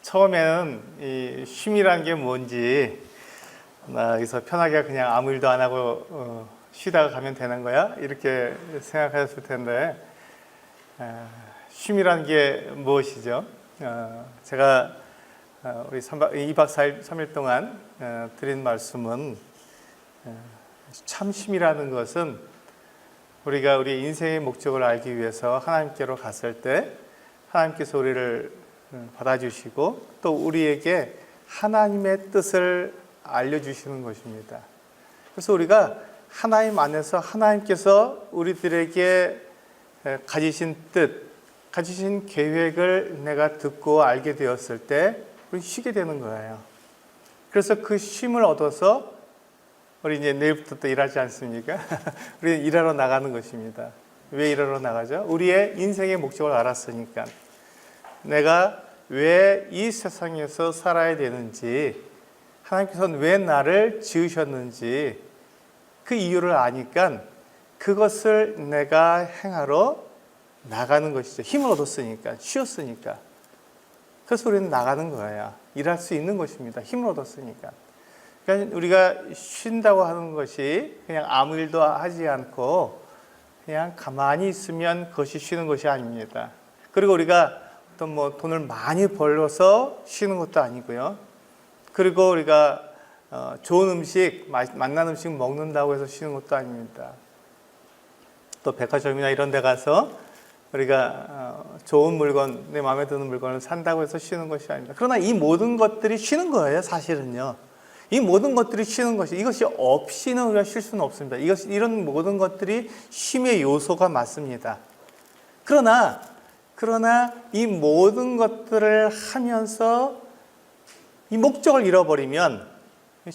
처음에는 이 쉼이란 게 뭔지, 여기서 편하게 그냥 아무 일도 안 하고 쉬다가 가면 되는 거야? 이렇게 생각하셨을 텐데, 쉼이란 게 무엇이죠? 제가 우리 2박 4일, 3일 동안 드린 말씀은 참 쉼이라는 것은 우리가 우리 인생의 목적을 알기 위해서 하나님께로 갔을 때 하나님께서 우리를 받아주시고 또 우리에게 하나님의 뜻을 알려주시는 것입니다. 그래서 우리가 하나님 안에서 하나님께서 우리들에게 가지신 뜻, 가지신 계획을 내가 듣고 알게 되었을 때 우리 쉬게 되는 거예요. 그래서 그 쉼을 얻어서 우리 이제 내일부터 또 일하지 않습니까? 우리는 일하러 나가는 것입니다. 왜 일하러 나가죠? 우리의 인생의 목적을 알았으니까. 내가 왜 이 세상에서 살아야 되는지, 하나님께서는 왜 나를 지으셨는지 그 이유를 아니까 그것을 내가 행하러 나가는 것이죠. 힘을 얻었으니까, 쉬었으니까. 그래서 우리는 나가는 거예요. 일할 수 있는 것입니다. 힘을 얻었으니까. 그러니까 우리가 쉰다고 하는 것이 그냥 아무 일도 하지 않고 그냥 가만히 있으면 그것이 쉬는 것이 아닙니다. 그리고 우리가 어떤 돈을 많이 벌어서 쉬는 것도 아니고요. 그리고 우리가 좋은 음식, 맛난 음식 먹는다고 해서 쉬는 것도 아닙니다. 또 백화점이나 이런 데 가서 우리가 좋은 물건, 내 마음에 드는 물건을 산다고 해서 쉬는 것이 아닙니다. 그러나 이 모든 것들이 쉬는 거예요, 사실은요. 이 모든 것들이 쉬는 것이, 이것이 없이는 우리가 쉴 수는 없습니다. 이런 모든 것들이 쉼의 요소가 맞습니다. 그러나 이 모든 것들을 하면서 이 목적을 잃어버리면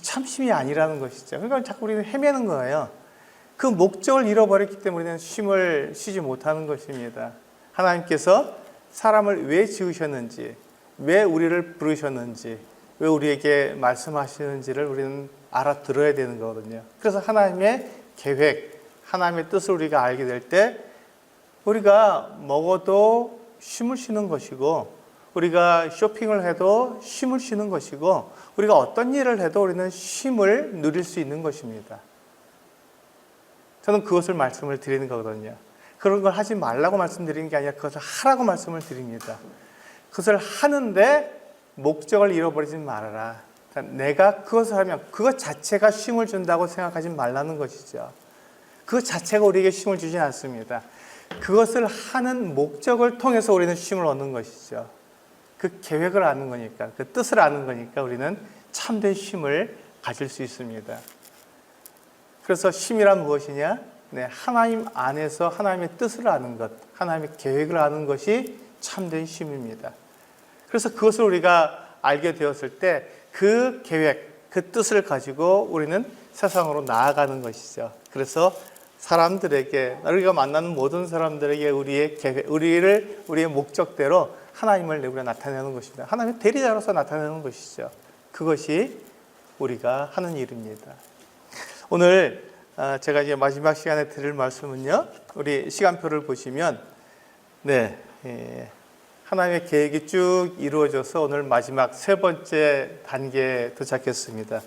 참 쉼이 아니라는 것이죠. 그러니까 자꾸 우리는 헤매는 거예요. 그 목적을 잃어버렸기 때문에 우리는 쉼을 쉬지 못하는 것입니다. 하나님께서 사람을 왜 지으셨는지, 왜 우리를 부르셨는지, 왜 우리에게 말씀하시는지를 우리는 알아들어야 되는 거거든요. 그래서 하나님의 계획, 하나님의 뜻을 우리가 알게 될 때 우리가 먹어도 쉼을 쉬는 것이고, 우리가 쇼핑을 해도 쉼을 쉬는 것이고, 우리가 어떤 일을 해도 우리는 쉼을 누릴 수 있는 것입니다. 저는 그것을 말씀을 드리는 거거든요. 그런 걸 하지 말라고 말씀드리는 게 아니라 그것을 하라고 말씀을 드립니다. 그것을 하는데 목적을 잃어버리지 말아라. 그러니까 내가 그것을 하면 그것 자체가 쉼을 준다고 생각하지 말라는 것이죠. 그 자체가 우리에게 쉼을 주진 않습니다. 그것을 하는 목적을 통해서 우리는 쉼을 얻는 것이죠. 그 계획을 아는 거니까, 그 뜻을 아는 거니까 우리는 참된 쉼을 가질 수 있습니다. 그래서 쉼이란 무엇이냐? 하나님 안에서 하나님의 뜻을 아는 것, 하나님의 계획을 아는 것이 참된 쉼입니다. 그래서 그것을 우리가 알게 되었을 때 그 계획, 그 뜻을 가지고 우리는 세상으로 나아가는 것이죠. 그래서 사람들에게, 우리가 만나는 모든 사람들에게 우리의 계획, 우리의 목적대로 하나님을 우리가 나타내는 것입니다. 하나님의 대리자로서 나타내는 것이죠. 그것이 우리가 하는 일입니다. 오늘 제가 이제 마지막 시간에 드릴 말씀은요, 우리 시간표를 보시면, 하나님의 계획이 쭉 이루어져서 오늘 마지막 세 번째 단계에 도착했습니다.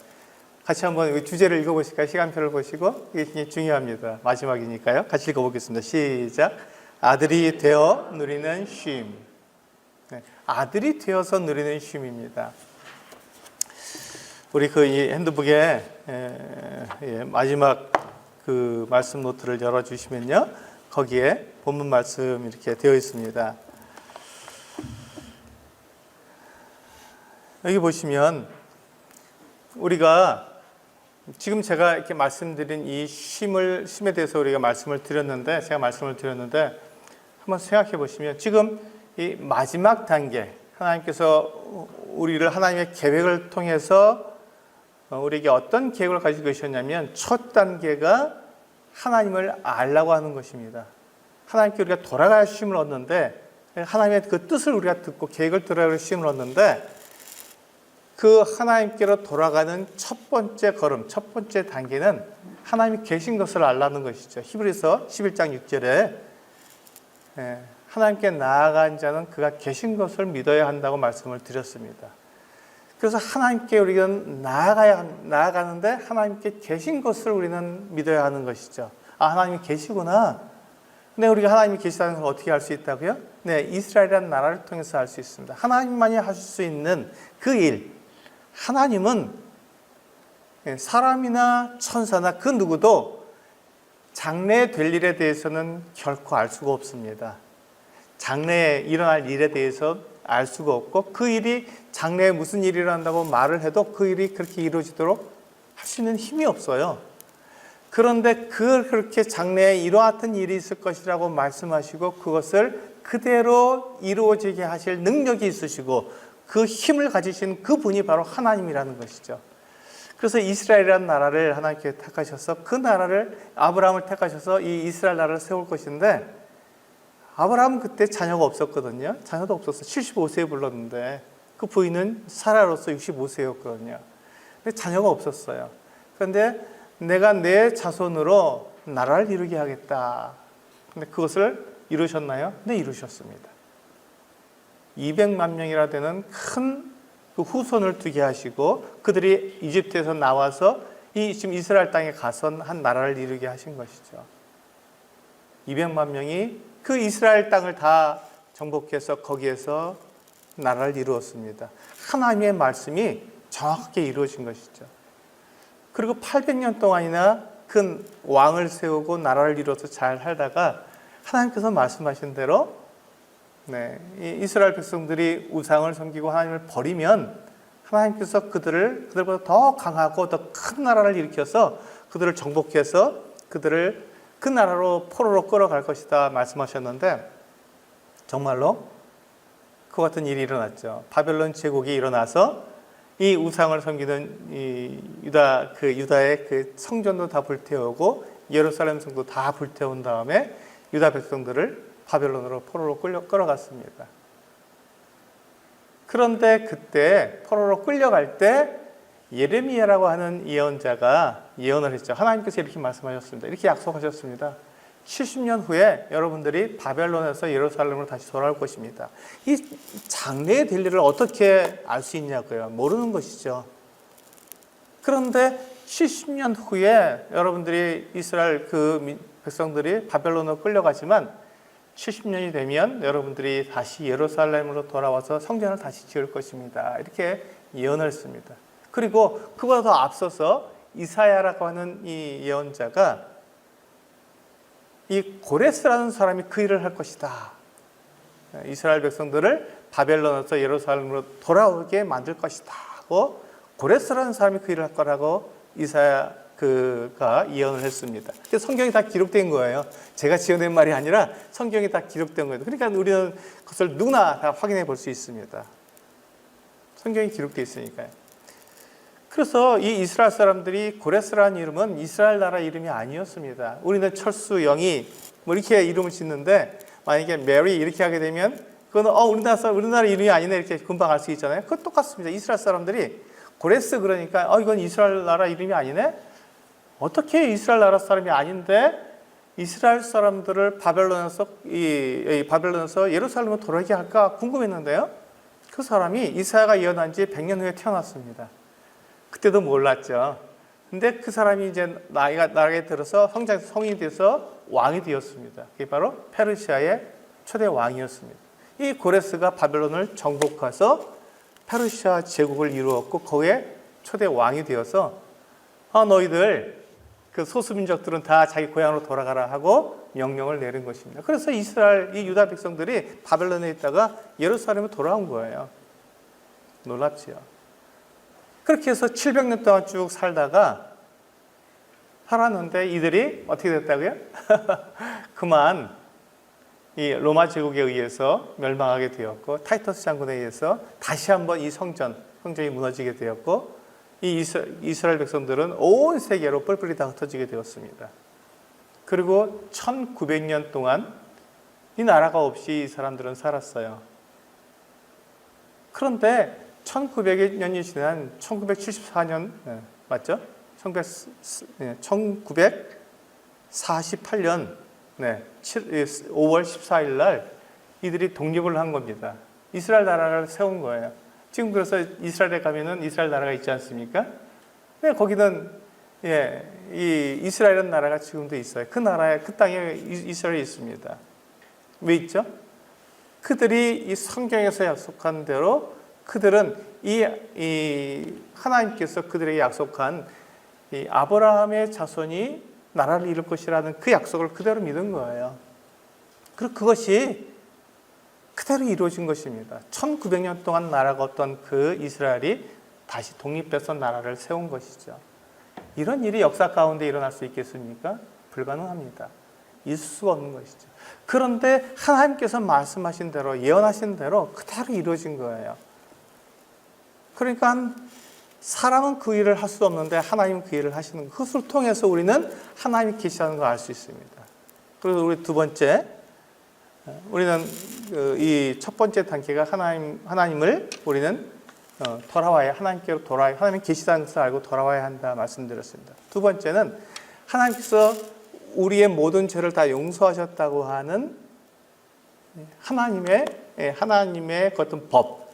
같이 한번 주제를 읽어보실까요? 시간표를 보시고. 이게 굉장히 중요합니다. 마지막이니까요. 같이 읽어보겠습니다. 시작. 아들이 되어 누리는 쉼. 아들이 되어서 누리는 쉼입니다. 우리 이 핸드북에 마지막 그 말씀 노트를 열어주시면요, 거기에 본문 말씀 이렇게 되어 있습니다. 여기 보시면 우리가 지금 제가 이렇게 말씀드린 이 쉼에 대해서 우리가 말씀을 드렸는데, 한번 생각해 보시면 지금 이 마지막 단계, 하나님께서 우리를 하나님의 계획을 통해서 우리에게 어떤 계획을 가지고 계셨냐면, 첫 단계가 하나님을 알라고 하는 것입니다. 하나님께 우리가 돌아가야 쉼을 얻는데, 하나님의 그 뜻을 우리가 듣고 계획을 들어야 쉼을 얻는데, 그 하나님께로 돌아가는 첫 번째 걸음, 첫 번째 단계는 하나님이 계신 것을 알라는 것이죠. 히브리서 11장 6절에 하나님께 나아간 자는 그가 계신 것을 믿어야 한다고 말씀을 드렸습니다. 그래서 하나님께 우리가 나아가는데 하나님께 계신 것을 우리는 믿어야 하는 것이죠. 아, 하나님이 계시구나. 근데 우리가 하나님이 계시다는 걸 어떻게 알 수 있다고요? 네, 이스라엘이라는 나라를 통해서 알 수 있습니다. 하나님만이 하실 수 있는 그 일. 하나님은 사람이나 천사나 그 누구도 장래에 될 일에 대해서는 결코 알 수가 없습니다. 장래에 일어날 일에 대해서 알 수가 없고, 그 일이 장래에 무슨 일이 일어난다고 말을 해도 그 일이 그렇게 이루어지도록 할 수 있는 힘이 없어요. 그런데 그렇게 장래에 이와 같은 일이 있을 것이라고 말씀하시고 그것을 그대로 이루어지게 하실 능력이 있으시고 그 힘을 가지신 그분이 바로 하나님이라는 것이죠. 그래서 이스라엘이라는 나라를 하나님께 택하셔서 그 나라를, 아브라함을 택하셔서 이 이스라엘 나라를 세울 것인데, 아브라함은 그때 자녀가 없었거든요. 자녀도 없었어요. 75세에 불렀는데 그 부인은 사라로서 65세였거든요. 근데 자녀가 없었어요. 그런데 내가 내 자손으로 나라를 이루게 하겠다. 근데 그것을 이루셨나요? 네, 이루셨습니다. 200만 명이라 되는 큰 그 후손을 두게 하시고 그들이 이집트에서 나와서 이 지금 이스라엘 땅에 가서 한 나라를 이루게 하신 것이죠. 200만 명이 그 이스라엘 땅을 다 정복해서 거기에서 나라를 이루었습니다. 하나님의 말씀이 정확하게 이루어진 것이죠. 그리고 800년 동안이나 큰 왕을 세우고 나라를 이루어서 잘 살다가 하나님께서 말씀하신 대로 이 이스라엘 백성들이 우상을 섬기고 하나님을 버리면 하나님께서 그들보다 더 강하고 더 큰 나라를 일으켜서 그들을 정복해서 그들을 그 나라로 포로로 끌어갈 것이다 말씀하셨는데, 정말로 그 같은 일이 일어났죠. 바벨론 제국이 일어나서 이 우상을 섬기는 이 유다의 그 성전도 다 불태우고 예루살렘 성도 다 불태운 다음에 유다 백성들을 바벨론으로 포로로 끌어갔습니다. 그런데 그때 포로로 끌려갈 때 예레미야라고 하는 예언자가 예언을 했죠. 하나님께서 이렇게 말씀하셨습니다. 이렇게 약속하셨습니다. 70년 후에 여러분들이 바벨론에서 예루살렘으로 다시 돌아올 것입니다. 이 장래에 될 일을 어떻게 알 수 있냐고요? 모르는 것이죠. 그런데 70년 후에 여러분들이 이스라엘 그 백성들이 바벨론으로 끌려가지만 70년이 되면 여러분들이 다시 예루살렘으로 돌아와서 성전을 다시 지을 것입니다. 이렇게 예언을 했습니다. 그리고 그보다 더 앞서서 이사야라고 하는 이 예언자가 이 고레스라는 사람이 그 일을 할 것이다. 이스라엘 백성들을 바벨론에서 예루살렘으로 돌아오게 만들 것이다 하고, 고레스라는 사람이 그 일을 할 거라고 이사야 그가 예언을 했습니다. 성경이 다 기록된 거예요. 제가 지어낸 말이 아니라 성경이 다 기록된 거예요. 그러니까 우리는 그것을 누구나 다 확인해 볼 수 있습니다. 성경이 기록되어 있으니까요. 그래서 이 이스라엘 사람들이 고레스라는 이름은 이스라엘 나라 이름이 아니었습니다. 우리는 철수, 영희 뭐 이렇게 이름을 짓는데, 만약에 메리 이렇게 하게 되면 그거는 우리나라 이름이 아니네 이렇게 금방 알 수 있잖아요. 그건 똑같습니다. 이스라엘 사람들이 고레스 그러니까 이건 이스라엘 나라 이름이 아니네? 어떻게 이스라엘 나라 사람이 아닌데 이스라엘 사람들을 바벨론에서 예루살렘으로 돌아오게 할까 궁금했는데요. 그 사람이 이사야가 예언한 지 100년 후에 태어났습니다. 그때도 몰랐죠. 근데 그 사람이 이제 나이가 들어서 성인이 돼서 왕이 되었습니다. 그게 바로 페르시아의 초대 왕이었습니다. 이 고레스가 바벨론을 정복해서 페르시아 제국을 이루었고 거기에 초대 왕이 되어서 너희들 그 소수민족들은 다 자기 고향으로 돌아가라 하고 명령을 내린 것입니다. 그래서 이스라엘, 이 유다 백성들이 바벨론에 있다가 예루살렘에 돌아온 거예요. 놀랍지요. 그렇게 해서 700년 동안 쭉 살았는데 이들이 어떻게 됐다고요? 그만 이 로마 제국에 의해서 멸망하게 되었고, 타이터스 장군에 의해서 다시 한번 이 성전이 무너지게 되었고, 이 이스라엘 백성들은 온 세계로 뿔뿔이 다 흩어지게 되었습니다. 그리고 1900년 동안 이 나라가 없이 이 사람들은 살았어요. 그런데 1900년이 지난 1974년 맞죠? 1948년 5월 14일 날 이들이 독립을 한 겁니다. 이스라엘 나라를 세운 거예요. 지금 그래서 이스라엘에 가면은 이스라엘 나라가 있지 않습니까? 네, 거기는 이 이스라엘이라는 나라가 지금도 있어요. 그 나라에 그 땅에 이스라엘이 있습니다. 왜 있죠? 그들이 이 성경에서 약속한 대로 그들은 이 하나님께서 그들에게 약속한 이 아브라함의 자손이 나라를 이룰 것이라는 그 약속을 그대로 믿은 거예요. 그리고 그것이 그대로 이루어진 것입니다. 1900년 동안 나라가 없던 그 이스라엘이 다시 독립돼서 나라를 세운 것이죠. 이런 일이 역사 가운데 일어날 수 있겠습니까? 불가능합니다. 있을 수가 없는 것이죠. 그런데 하나님께서 말씀하신 대로, 예언하신 대로 그대로 이루어진 거예요. 그러니까 사람은 그 일을 할 수 없는데 하나님은 그 일을 하시는 것. 그것을 통해서 우리는 하나님이 계시다는 걸 알 수 있습니다. 그래서 우리 두 번째, 우리는 이 첫 번째 단계가 하나님을 우리는 돌아와야, 하나님께로 돌아와야, 하나님이 계시다는 것을 알고 돌아와야 한다 말씀드렸습니다. 두 번째는 하나님께서 우리의 모든 죄를 다 용서하셨다고 하는 하나님의 어떤 법,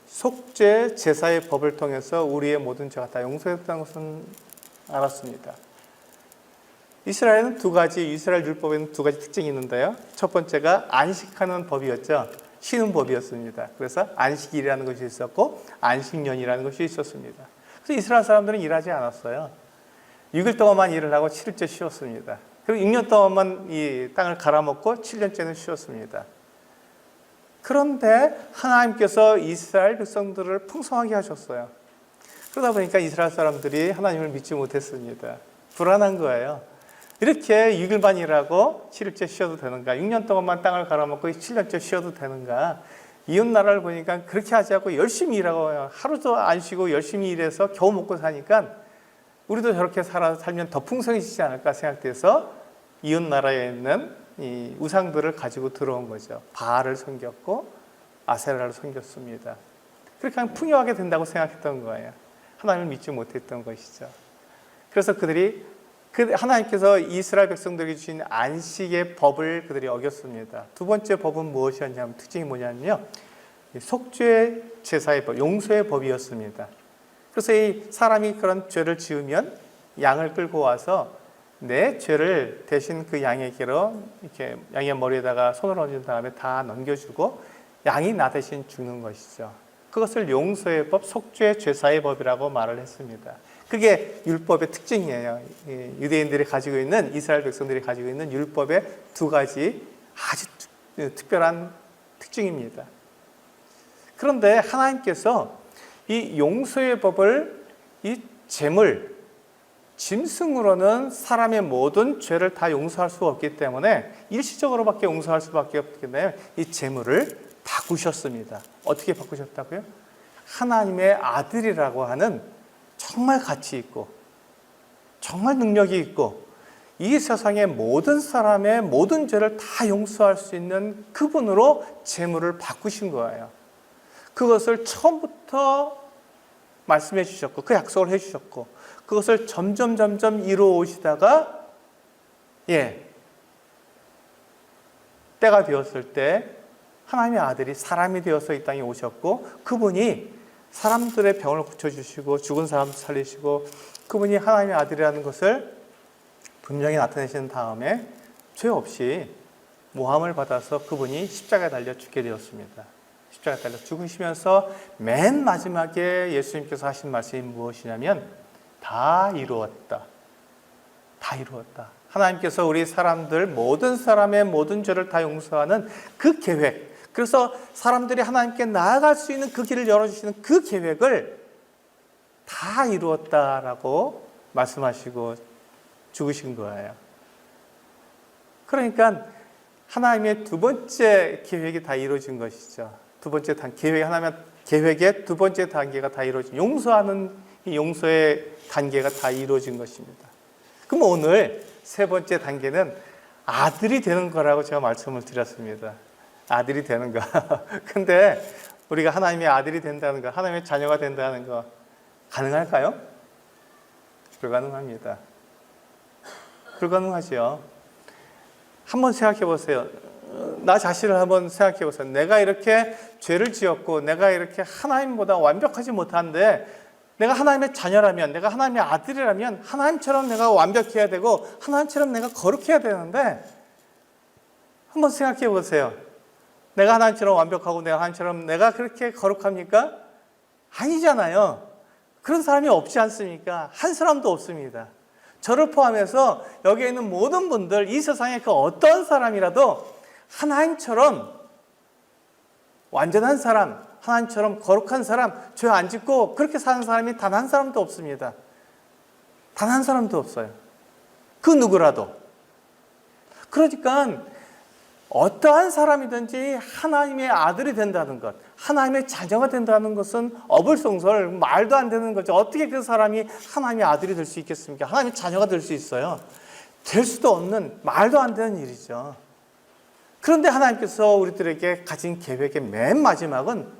속죄 제사의 법을 통해서 우리의 모든 죄가 다 용서했다는 것은 알았습니다. 이스라엘 율법에는 두 가지 특징이 있는데요. 첫 번째가 안식하는 법이었죠. 쉬는 법이었습니다. 그래서 안식일이라는 것이 있었고 안식년이라는 것이 있었습니다. 그래서 이스라엘 사람들은 일하지 않았어요. 6일 동안만 일을 하고 7일째 쉬었습니다. 그리고 6년 동안만 이 땅을 갈아먹고 7년째는 쉬었습니다. 그런데 하나님께서 이스라엘 백성들을 풍성하게 하셨어요. 그러다 보니까 이스라엘 사람들이 하나님을 믿지 못했습니다. 불안한 거예요. 이렇게 6일만 일하고 7일째 쉬어도 되는가? 6년 동안만 땅을 갈아먹고 7년째 쉬어도 되는가? 이웃 나라를 보니까 그렇게 하지 않고 열심히 일하고 하루도 안 쉬고 열심히 일해서 겨우 먹고 사니까 우리도 저렇게 살면 더 풍성해지지 않을까 생각돼서 이웃 나라에 있는 이 우상들을 가지고 들어온 거죠. 바알을 섬겼고 아세라를 섬겼습니다. 그렇게 하면 풍요하게 된다고 생각했던 거예요. 하나님을 믿지 못했던 것이죠. 그래서 하나님께서 이스라엘 백성들에게 주신 안식의 법을 그들이 어겼습니다. 두 번째 법은 무엇이었냐면, 특징이 뭐냐면요, 속죄 제사의 법, 용서의 법이었습니다. 그래서 이 사람이 그런 죄를 지으면 양을 끌고 와서 내 죄를 대신 그 양에게로 이렇게 양의 머리에다가 손을 얹은 다음에 다 넘겨주고 양이 나 대신 죽는 것이죠. 그것을 용서의 법, 속죄 제사의 법이라고 말을 했습니다. 그게 율법의 특징이에요. 유대인들이 가지고 있는, 이스라엘 백성들이 가지고 있는 율법의 두 가지 아주 특별한 특징입니다. 그런데 하나님께서 이 용서의 법을 이 짐승으로는 사람의 모든 죄를 다 용서할 수가 없기 때문에 일시적으로밖에 용서할 수밖에 없기 때문에 이 제물을 바꾸셨습니다. 어떻게 바꾸셨다고요? 하나님의 아들이라고 하는 정말 가치 있고 정말 능력이 있고 이 세상의 모든 사람의 모든 죄를 다 용서할 수 있는 그분으로 제물을 바꾸신 거예요. 그것을 처음부터 말씀해 주셨고 그 약속을 해 주셨고 그것을 점점 이루어 오시다가 때가 되었을 때 하나님의 아들이 사람이 되어서 이 땅에 오셨고 그분이 사람들의 병을 고쳐주시고 죽은 사람도 살리시고 그분이 하나님의 아들이라는 것을 분명히 나타내신 다음에 죄 없이 모함을 받아서 그분이 십자가에 달려 죽게 되었습니다. 십자가에 달려 죽으시면서 맨 마지막에 예수님께서 하신 말씀이 무엇이냐면 다 이루었다. 다 이루었다. 하나님께서 우리 사람들 모든 사람의 모든 죄를 다 용서하는 그 계획, 그래서 사람들이 하나님께 나아갈 수 있는 그 길을 열어주시는 그 계획을 다 이루었다라고 말씀하시고 죽으신 거예요. 그러니까 하나님의 두 번째 계획이 다 이루어진 것이죠. 두 번째 하나님의 계획의 두 번째 단계가 다 이루어진, 용서하는 이 용서의 단계가 다 이루어진 것입니다. 그럼 오늘 세 번째 단계는 아들이 되는 거라고 제가 말씀을 드렸습니다. 아들이 되는 거. 근데 우리가 하나님의 아들이 된다는 거, 하나님의 자녀가 된다는 거 가능할까요? 불가능합니다. 불가능하죠. 한번 생각해 보세요. 나 자신을 한번 생각해 보세요. 내가 이렇게 죄를 지었고 내가 이렇게 하나님보다 완벽하지 못한데 내가 하나님의 자녀라면, 내가 하나님의 아들이라면 하나님처럼 내가 완벽해야 되고 하나님처럼 내가 거룩해야 되는데, 한번 생각해 보세요. 내가 하나님처럼 완벽하고 내가 하나님처럼 내가 그렇게 거룩합니까? 아니잖아요. 그런 사람이 없지 않습니까? 한 사람도 없습니다. 저를 포함해서 여기에 있는 모든 분들, 이 세상의 그 어떤 사람이라도 하나님처럼 완전한 사람, 하나님처럼 거룩한 사람, 죄 안 짓고 그렇게 사는 사람이 단 한 사람도 없습니다. 단 한 사람도 없어요. 그 누구라도. 그러니까 어떠한 사람이든지 하나님의 아들이 된다는 것, 하나님의 자녀가 된다는 것은 어불성설, 말도 안 되는 거죠. 어떻게 그 사람이 하나님의 아들이 될 수 있겠습니까? 하나님의 자녀가 될 수 있어요? 될 수도 없는, 말도 안 되는 일이죠. 그런데 하나님께서 우리들에게 가진 계획의 맨 마지막은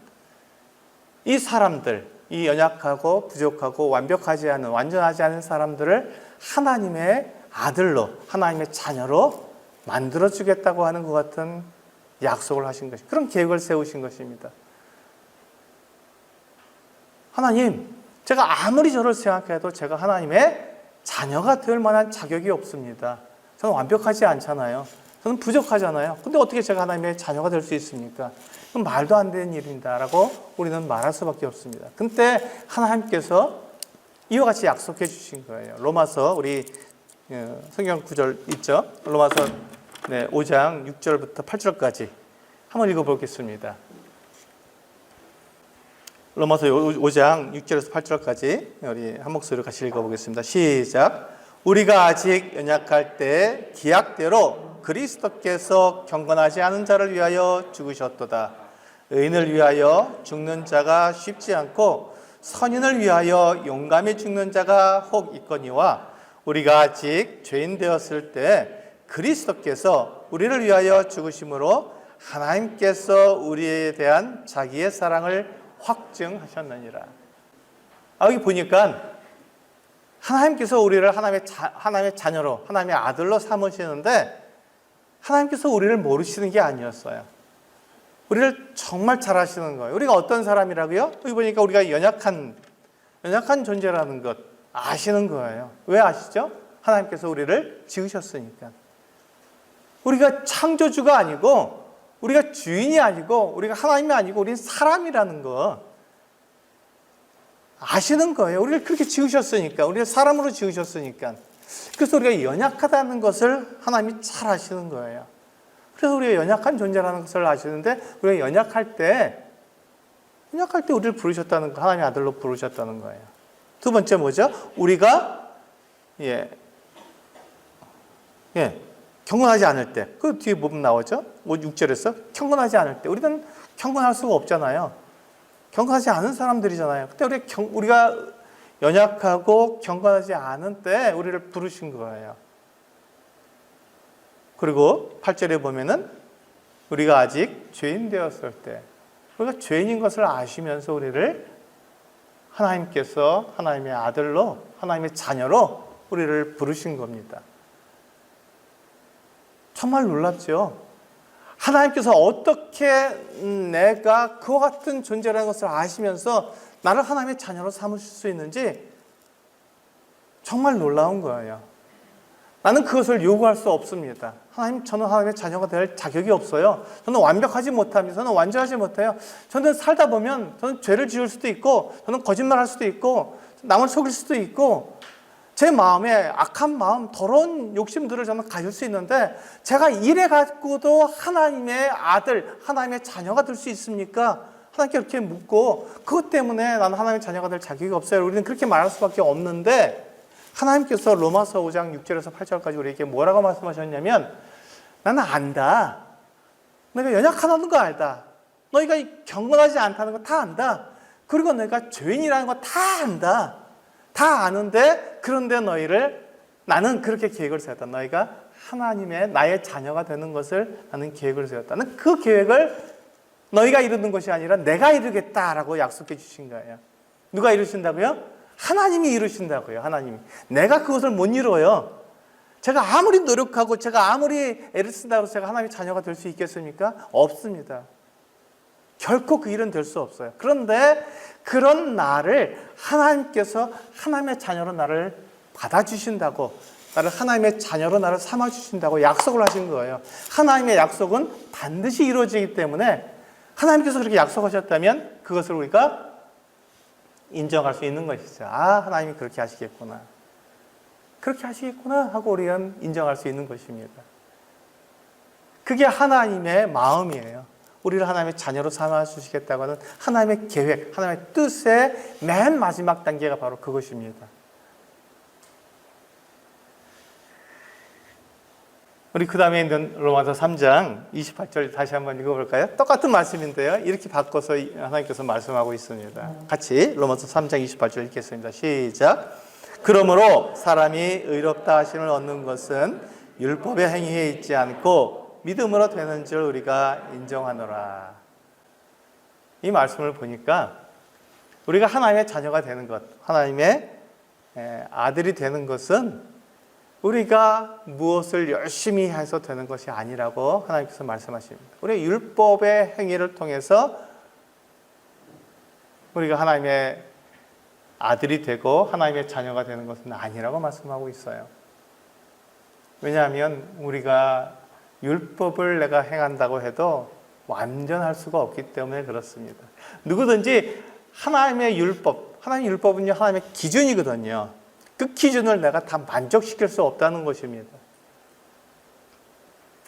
이 사람들, 이 연약하고 부족하고 완벽하지 않은, 완전하지 않은 사람들을 하나님의 아들로, 하나님의 자녀로 만들어주겠다고 하는 것 같은 약속을 하신 것이, 그런 계획을 세우신 것입니다. 하나님, 제가 아무리 저를 생각해도 제가 하나님의 자녀가 될 만한 자격이 없습니다. 저는 완벽하지 않잖아요. 저는 부족하잖아요. 근데 어떻게 제가 하나님의 자녀가 될 수 있습니까? 그건 말도 안 되는 일입니다. 라고 우리는 말할 수밖에 없습니다. 근데 하나님께서 이와 같이 약속해 주신 거예요. 로마서, 우리 성경 구절 있죠? 로마서 5장 6절부터 8절까지 한번 읽어보겠습니다. 로마서 5장 6절에서 8절까지 우리 한 목소리로 같이 읽어보겠습니다. 시작. 우리가 아직 연약할 때 기약대로 그리스도께서 경건하지 않은 자를 위하여 죽으셨도다. 의인을 위하여 죽는 자가 쉽지 않고 선인을 위하여 용감히 죽는 자가 혹 있거니와, 우리가 아직 죄인 되었을 때 그리스도께서 우리를 위하여 죽으심으로 하나님께서 우리에 대한 자기의 사랑을 확증하셨느니라. 여기 보니까 하나님께서 우리를 하나님의 자녀로, 하나님의 아들로 삼으시는데 하나님께서 우리를 모르시는 게 아니었어요. 우리를 정말 잘 아시는 거예요. 우리가 어떤 사람이라고요? 여기 보니까 우리가 연약한 존재라는 것 아시는 거예요. 왜 아시죠? 하나님께서 우리를 지으셨으니까. 우리가 창조주가 아니고, 우리가 주인이 아니고, 우리가 하나님이 아니고 우리는 사람이라는 거 아시는 거예요. 우리를 그렇게 지으셨으니까, 우리를 사람으로 지으셨으니까. 그래서 우리가 연약하다는 것을 하나님이 잘 아시는 거예요. 그래서 우리가 연약한 존재라는 것을 아시는데, 우리가 연약할 때 우리를 부르셨다는 거, 하나님의 아들로 부르셨다는 거예요. 두 번째 뭐죠? 우리가 경건하지 않을 때, 그 뒤에 보면 나오죠? 6절에서 경건하지 않을 때, 우리는 경건할 수가 없잖아요. 경건하지 않은 사람들이잖아요. 그때 우리가 연약하고 경건하지 않은 때 우리를 부르신 거예요. 그리고 8절에 보면은 우리가 아직 죄인 되었을 때, 우리가 죄인인 것을 아시면서 우리를 하나님께서 하나님의 아들로, 하나님의 자녀로 우리를 부르신 겁니다. 정말 놀랍죠? 하나님께서 어떻게 내가 그와 같은 존재라는 것을 아시면서 나를 하나님의 자녀로 삼으실 수 있는지 정말 놀라운 거예요. 나는 그것을 요구할 수 없습니다. 하나님, 저는 하나님의 자녀가 될 자격이 없어요. 저는 완벽하지 못합니다. 저는 완전하지 못해요. 저는 살다 보면 저는 죄를 지을 수도 있고, 저는 거짓말할 수도 있고, 남을 속일 수도 있고, 제 마음에 악한 마음, 더러운 욕심들을 저는 가질 수 있는데, 제가 이래 갖고도 하나님의 아들, 하나님의 자녀가 될 수 있습니까? 하나님께 그렇게 묻고, 그것 때문에 나는 하나님의 자녀가 될 자격이 없어요. 우리는 그렇게 말할 수밖에 없는데, 하나님께서 로마서 5장 6절에서 8절까지 우리에게 뭐라고 말씀하셨냐면, 나는 안다. 너희가 연약하다는 거 알다. 너희가 경건하지 않다는 거 다 안다. 그리고 너희가 죄인이라는 거 다 안다. 다 아는데, 그런데 나는 그렇게 계획을 세웠다. 너희가 하나님의 나의 자녀가 되는 것을 나는 계획을 세웠다. 나는 그 계획을 너희가 이루는 것이 아니라 내가 이루겠다라고 약속해 주신 거예요. 누가 이루신다고요? 하나님이 이루신다고요. 하나님이. 내가 그것을 못 이루어요. 제가 아무리 노력하고 제가 아무리 애를 쓴다고 해서 제가 하나님의 자녀가 될 수 있겠습니까? 없습니다. 결코 그 일은 될 수 없어요. 그런데 그런 나를 하나님께서 하나님의 자녀로 나를 받아주신다고, 나를 하나님의 자녀로 나를 삼아주신다고 약속을 하신 거예요. 하나님의 약속은 반드시 이루어지기 때문에 하나님께서 그렇게 약속하셨다면 그것을 우리가 인정할 수 있는 것이죠. 아, 하나님이 그렇게 하시겠구나. 그렇게 하시겠구나 하고 우리는 인정할 수 있는 것입니다. 그게 하나님의 마음이에요. 우리를 하나님의 자녀로 삼아주시겠다고 하는 하나님의 계획, 하나님의 뜻의 맨 마지막 단계가 바로 그것입니다. 우리 그 다음에 있는 로마서 3장 28절 다시 한번 읽어볼까요? 똑같은 말씀인데요. 이렇게 바꿔서 하나님께서 말씀하고 있습니다. 같이 로마서 3장 28절 읽겠습니다. 시작. 그러므로 사람이 의롭다 하심을 얻는 것은 율법의 행위에 있지 않고 믿음으로 되는 줄 우리가 인정하노라. 이 말씀을 보니까 우리가 하나님의 자녀가 되는 것, 하나님의 아들이 되는 것은 우리가 무엇을 열심히 해서 되는 것이 아니라고 하나님께서 말씀하십니다. 우리 율법의 행위를 통해서 우리가 하나님의 아들이 되고 하나님의 자녀가 되는 것은 아니라고 말씀하고 있어요. 왜냐하면 우리가 율법을 내가 행한다고 해도 완전할 수가 없기 때문에 그렇습니다. 누구든지 하나님의 율법, 하나님의 율법은요, 하나님의 기준이거든요. 그 기준을 내가 다 만족시킬 수 없다는 것입니다.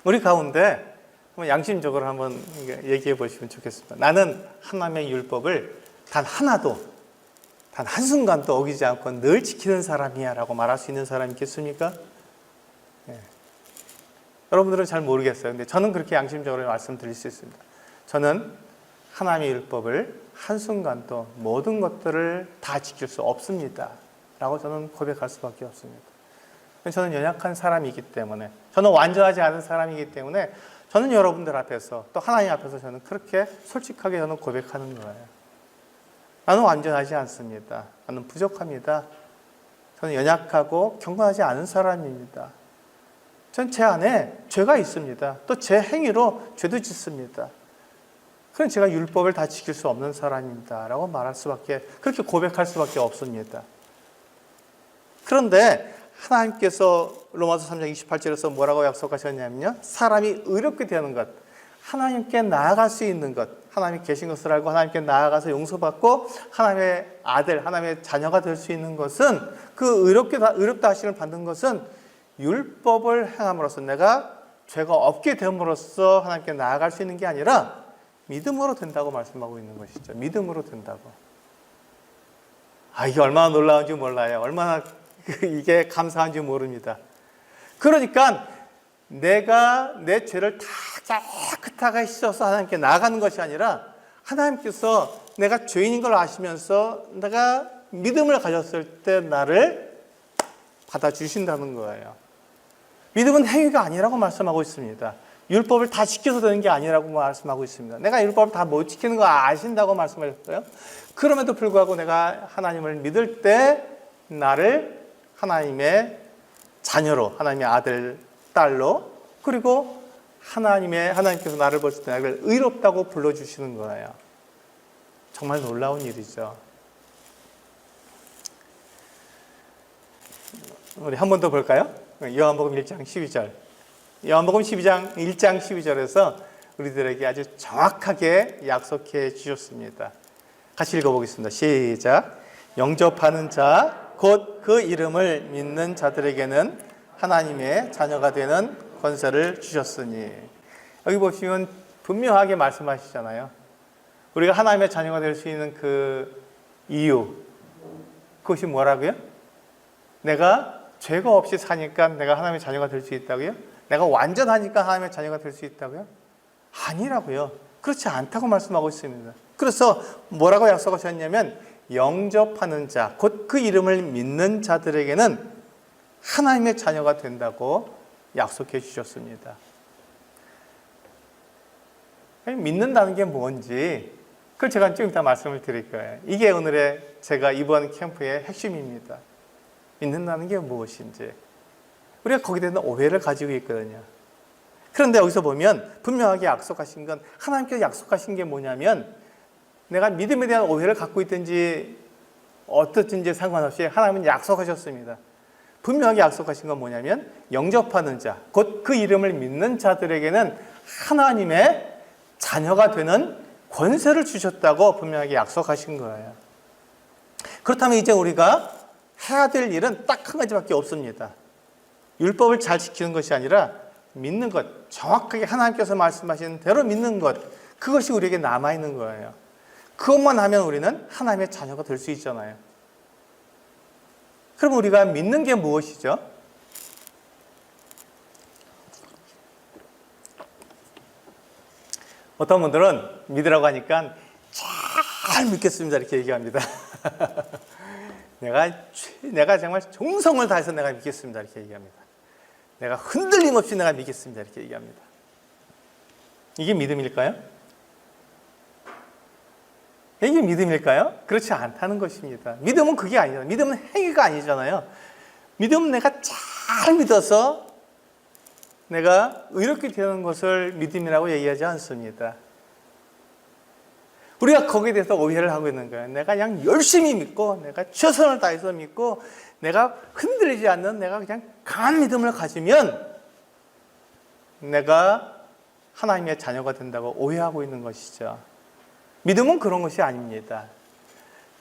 우리 가운데 양심적으로 한번 얘기해 보시면 좋겠습니다. 나는 하나님의 율법을 단 하나도, 단 한순간도 어기지 않고 늘 지키는 사람이야 라고 말할 수 있는 사람이 있겠습니까? 네. 여러분들은 잘 모르겠어요. 근데 저는 그렇게 양심적으로 말씀드릴 수 있습니다. 저는 하나님의 율법을 한순간도 모든 것들을 다 지킬 수 없습니다 라고 저는 고백할 수밖에 없습니다. 저는 연약한 사람이기 때문에, 저는 완전하지 않은 사람이기 때문에 저는 여러분들 앞에서 또 하나님 앞에서 저는 그렇게 솔직하게 저는 고백하는 거예요. 나는 완전하지 않습니다. 나는 부족합니다. 저는 연약하고 경건하지 않은 사람입니다. 전 제 안에 죄가 있습니다. 또 제 행위로 죄도 짓습니다. 그럼 제가 율법을 다 지킬 수 없는 사람입니다 라고 말할 수밖에, 그렇게 고백할 수밖에 없습니다. 그런데 하나님께서 로마서 3장 28절에서 뭐라고 약속하셨냐면요, 사람이 의롭게 되는 것, 하나님께 나아갈 수 있는 것, 하나님이 계신 것을 알고 하나님께 나아가서 용서받고 하나님의 아들, 하나님의 자녀가 될 수 있는 것은, 그 의롭다 하심을 받는 것은 율법을 행함으로써, 내가 죄가 없게 됨으로써 하나님께 나아갈 수 있는 게 아니라 믿음으로 된다고 말씀하고 있는 것이죠. 믿음으로 된다고. 이게 얼마나 놀라운지 몰라요. 얼마나 이게 감사한지 모릅니다. 그러니까 내가 내 죄를 다 깨끗하게 씻어서 하나님께 나아가는 것이 아니라, 하나님께서 내가 죄인인 걸 아시면서 내가 믿음을 가졌을 때 나를 받아주신다는 거예요. 믿음은 행위가 아니라고 말씀하고 있습니다. 율법을 다 지켜서 되는 게 아니라고 말씀하고 있습니다. 내가 율법을 다 못 지키는 거 아신다고 말씀하셨어요. 그럼에도 불구하고 내가 하나님을 믿을 때 나를 하나님의 자녀로, 하나님의 아들, 딸로, 그리고 하나님께서 나를 보실 때 나를 의롭다고 불러주시는 거예요. 정말 놀라운 일이죠. 우리 한 번 더 볼까요? 요한복음 1장 12절. 요한복음 1장 12절에서 우리들에게 아주 정확하게 약속해 주셨습니다. 같이 읽어보겠습니다. 시작. 영접하는 자, 곧 그 이름을 믿는 자들에게는 하나님의 자녀가 되는 권세를 주셨으니. 여기 보시면 분명하게 말씀하시잖아요. 우리가 하나님의 자녀가 될 수 있는 그 이유, 그것이 뭐라고요? 내가 죄가 없이 사니까 내가 하나님의 자녀가 될 수 있다고요? 내가 완전하니까 하나님의 자녀가 될 수 있다고요? 아니라고요. 그렇지 않다고 말씀하고 있습니다. 그래서 뭐라고 약속하셨냐면, 영접하는 자, 곧 그 이름을 믿는 자들에게는 하나님의 자녀가 된다고 약속해 주셨습니다. 믿는다는 게 뭔지 그걸 제가 좀 이따 말씀을 드릴 거예요. 이게 오늘의 제가 이번 캠프의 핵심입니다. 믿는다는 게 무엇인지. 우리가 거기에 대한 오해를 가지고 있거든요. 그런데 여기서 보면 분명하게 약속하신 건, 하나님께서 약속하신 게 뭐냐면, 내가 믿음에 대한 오해를 갖고 있든지 어떻든지 상관없이 하나님은 약속하셨습니다. 분명하게 약속하신 건 뭐냐면, 영접하는 자, 곧 그 이름을 믿는 자들에게는 하나님의 자녀가 되는 권세를 주셨다고 분명하게 약속하신 거예요. 그렇다면 이제 우리가 해야 될 일은 딱 한 가지밖에 없습니다. 율법을 잘 지키는 것이 아니라 믿는 것, 정확하게 하나님께서 말씀하신 대로 믿는 것, 그것이 우리에게 남아있는 거예요. 그것만 하면 우리는 하나님의 자녀가 될 수 있잖아요. 그럼 우리가 믿는 게 무엇이죠? 어떤 분들은 믿으라고 하니까 잘 믿겠습니다 이렇게 얘기합니다. 내가 정말 정성을 다해서 내가 믿겠습니다 이렇게 얘기합니다. 내가 흔들림 없이 내가 믿겠습니다 이렇게 얘기합니다. 이게 믿음일까요? 이게 믿음일까요? 그렇지 않다는 것입니다. 믿음은 그게 아니잖아요. 믿음은 행위가 아니잖아요. 믿음은 내가 잘 믿어서 내가 의롭게 되는 것을 믿음이라고 얘기하지 않습니다. 우리가 거기에 대해서 오해를 하고 있는 거예요. 내가 그냥 열심히 믿고, 내가 최선을 다해서 믿고, 내가 흔들리지 않는 내가 그냥 강한 믿음을 가지면 내가 하나님의 자녀가 된다고 오해하고 있는 것이죠. 믿음은 그런 것이 아닙니다.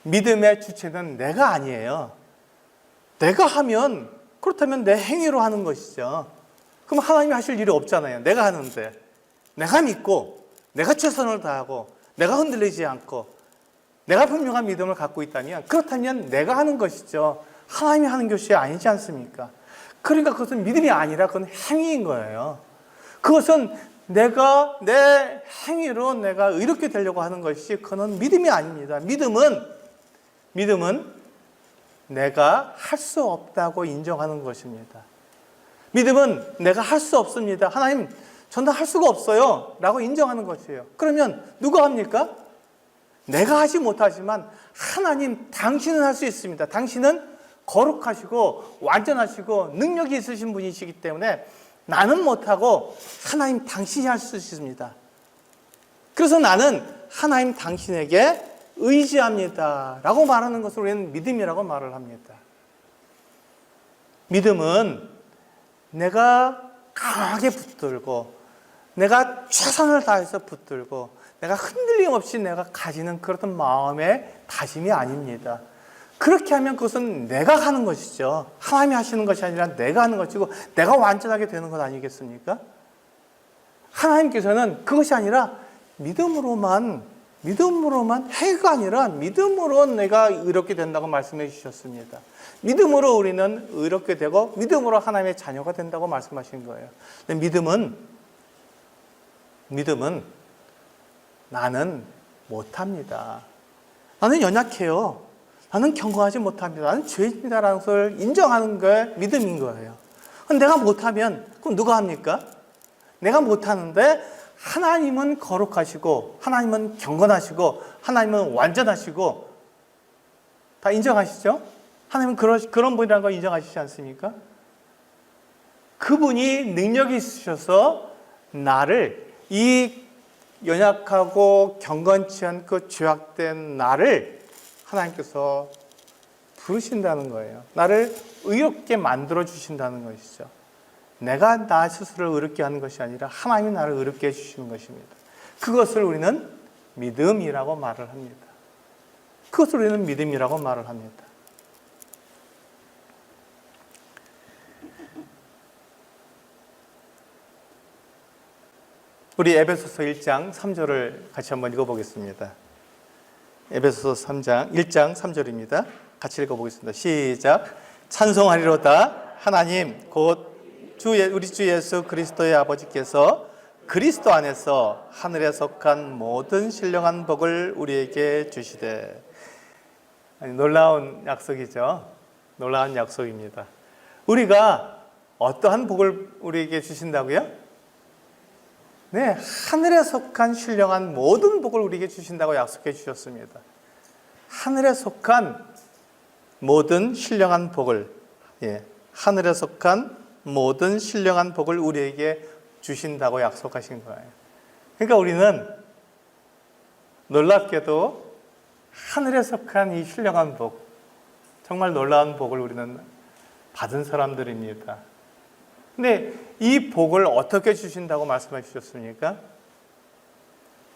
믿음의 주체는 내가 아니에요. 내가 하면, 그렇다면 내 행위로 하는 것이죠. 그럼 하나님이 하실 일이 없잖아요. 내가 하는데. 내가 믿고, 내가 최선을 다하고, 내가 흔들리지 않고, 내가 분명한 믿음을 갖고 있다면, 그렇다면 내가 하는 것이죠. 하나님이 하는 것이 아니지 않습니까? 그러니까 그것은 믿음이 아니라 그건 행위인 거예요. 그것은 내가 내 행위로 내가 의롭게 되려고 하는 것이, 그건 믿음이 아닙니다. 믿음은 내가 할 수 없다고 인정하는 것입니다. 믿음은 내가 할 수 없습니다. 하나님, 전 다 할 수가 없어요 라고 인정하는 것이에요. 그러면 누가 합니까? 내가 하지 못하지만 하나님, 당신은 할 수 있습니다. 당신은 거룩하시고 완전하시고 능력이 있으신 분이시기 때문에 나는 못하고 하나님 당신이 할 수 있습니다. 그래서 나는 하나님 당신에게 의지합니다 라고 말하는 것을 우리는 믿음이라고 말을 합니다. 믿음은 내가 강하게 붙들고, 내가 최선을 다해서 붙들고, 내가 흔들림 없이 내가 가지는 그런 마음의 다짐이 아닙니다. 그렇게 하면 그것은 내가 하는 것이죠. 하나님이 하시는 것이 아니라 내가 하는 것이고, 내가 완전하게 되는 것 아니겠습니까? 하나님께서는 그것이 아니라 믿음으로만, 행위가 아니라 믿음으로 내가 의롭게 된다고 말씀해 주셨습니다. 믿음으로 우리는 의롭게 되고, 믿음으로 하나님의 자녀가 된다고 말씀하신 거예요. 근데 믿음은 나는 못합니다. 나는 연약해요. 나는 경건하지 못합니다. 나는 죄인이다라는 것을 인정하는 게 믿음인 거예요. 내가 못하면 그럼 누가 합니까? 내가 못하는데 하나님은 거룩하시고, 하나님은 경건하시고, 하나님은 완전하시고, 다 인정하시죠? 하나님은 그런 분이라는 걸 인정하시지 않습니까? 그분이 능력이 있으셔서 나를, 이 연약하고 경건치 않고 죄악된 나를 하나님께서 부르신다는 거예요. 나를 의롭게 만들어 주신다는 것이죠. 내가 나 스스로를 의롭게 하는 것이 아니라 하나님이 나를 의롭게 해주시는 것입니다. 그것을 우리는 믿음이라고 말을 합니다. 그것을 우리는 믿음이라고 말을 합니다. 우리 에베소서 1장 3절을 같이 한번 읽어보겠습니다. 에베소서 1장 3절입니다. 같이 읽어보겠습니다. 시작. 찬송하리로다 하나님 곧 우리 주 예수 그리스도의 아버지께서 그리스도 안에서 하늘에 속한 모든 신령한 복을 우리에게 주시되. 놀라운 약속이죠. 놀라운 약속입니다. 우리가 어떠한 복을 우리에게 주신다고요? 네, 하늘에 속한 신령한 모든 복을 우리에게 주신다고 약속해 주셨습니다. 하늘에 속한 모든 신령한 복을, 하늘에 속한 모든 신령한 복을 우리에게 주신다고 약속하신 거예요. 그러니까 우리는 놀랍게도 하늘에 속한 이 신령한 복, 정말 놀라운 복을 우리는 받은 사람들입니다. 근데 이 복을 어떻게 주신다고 말씀해 주셨습니까?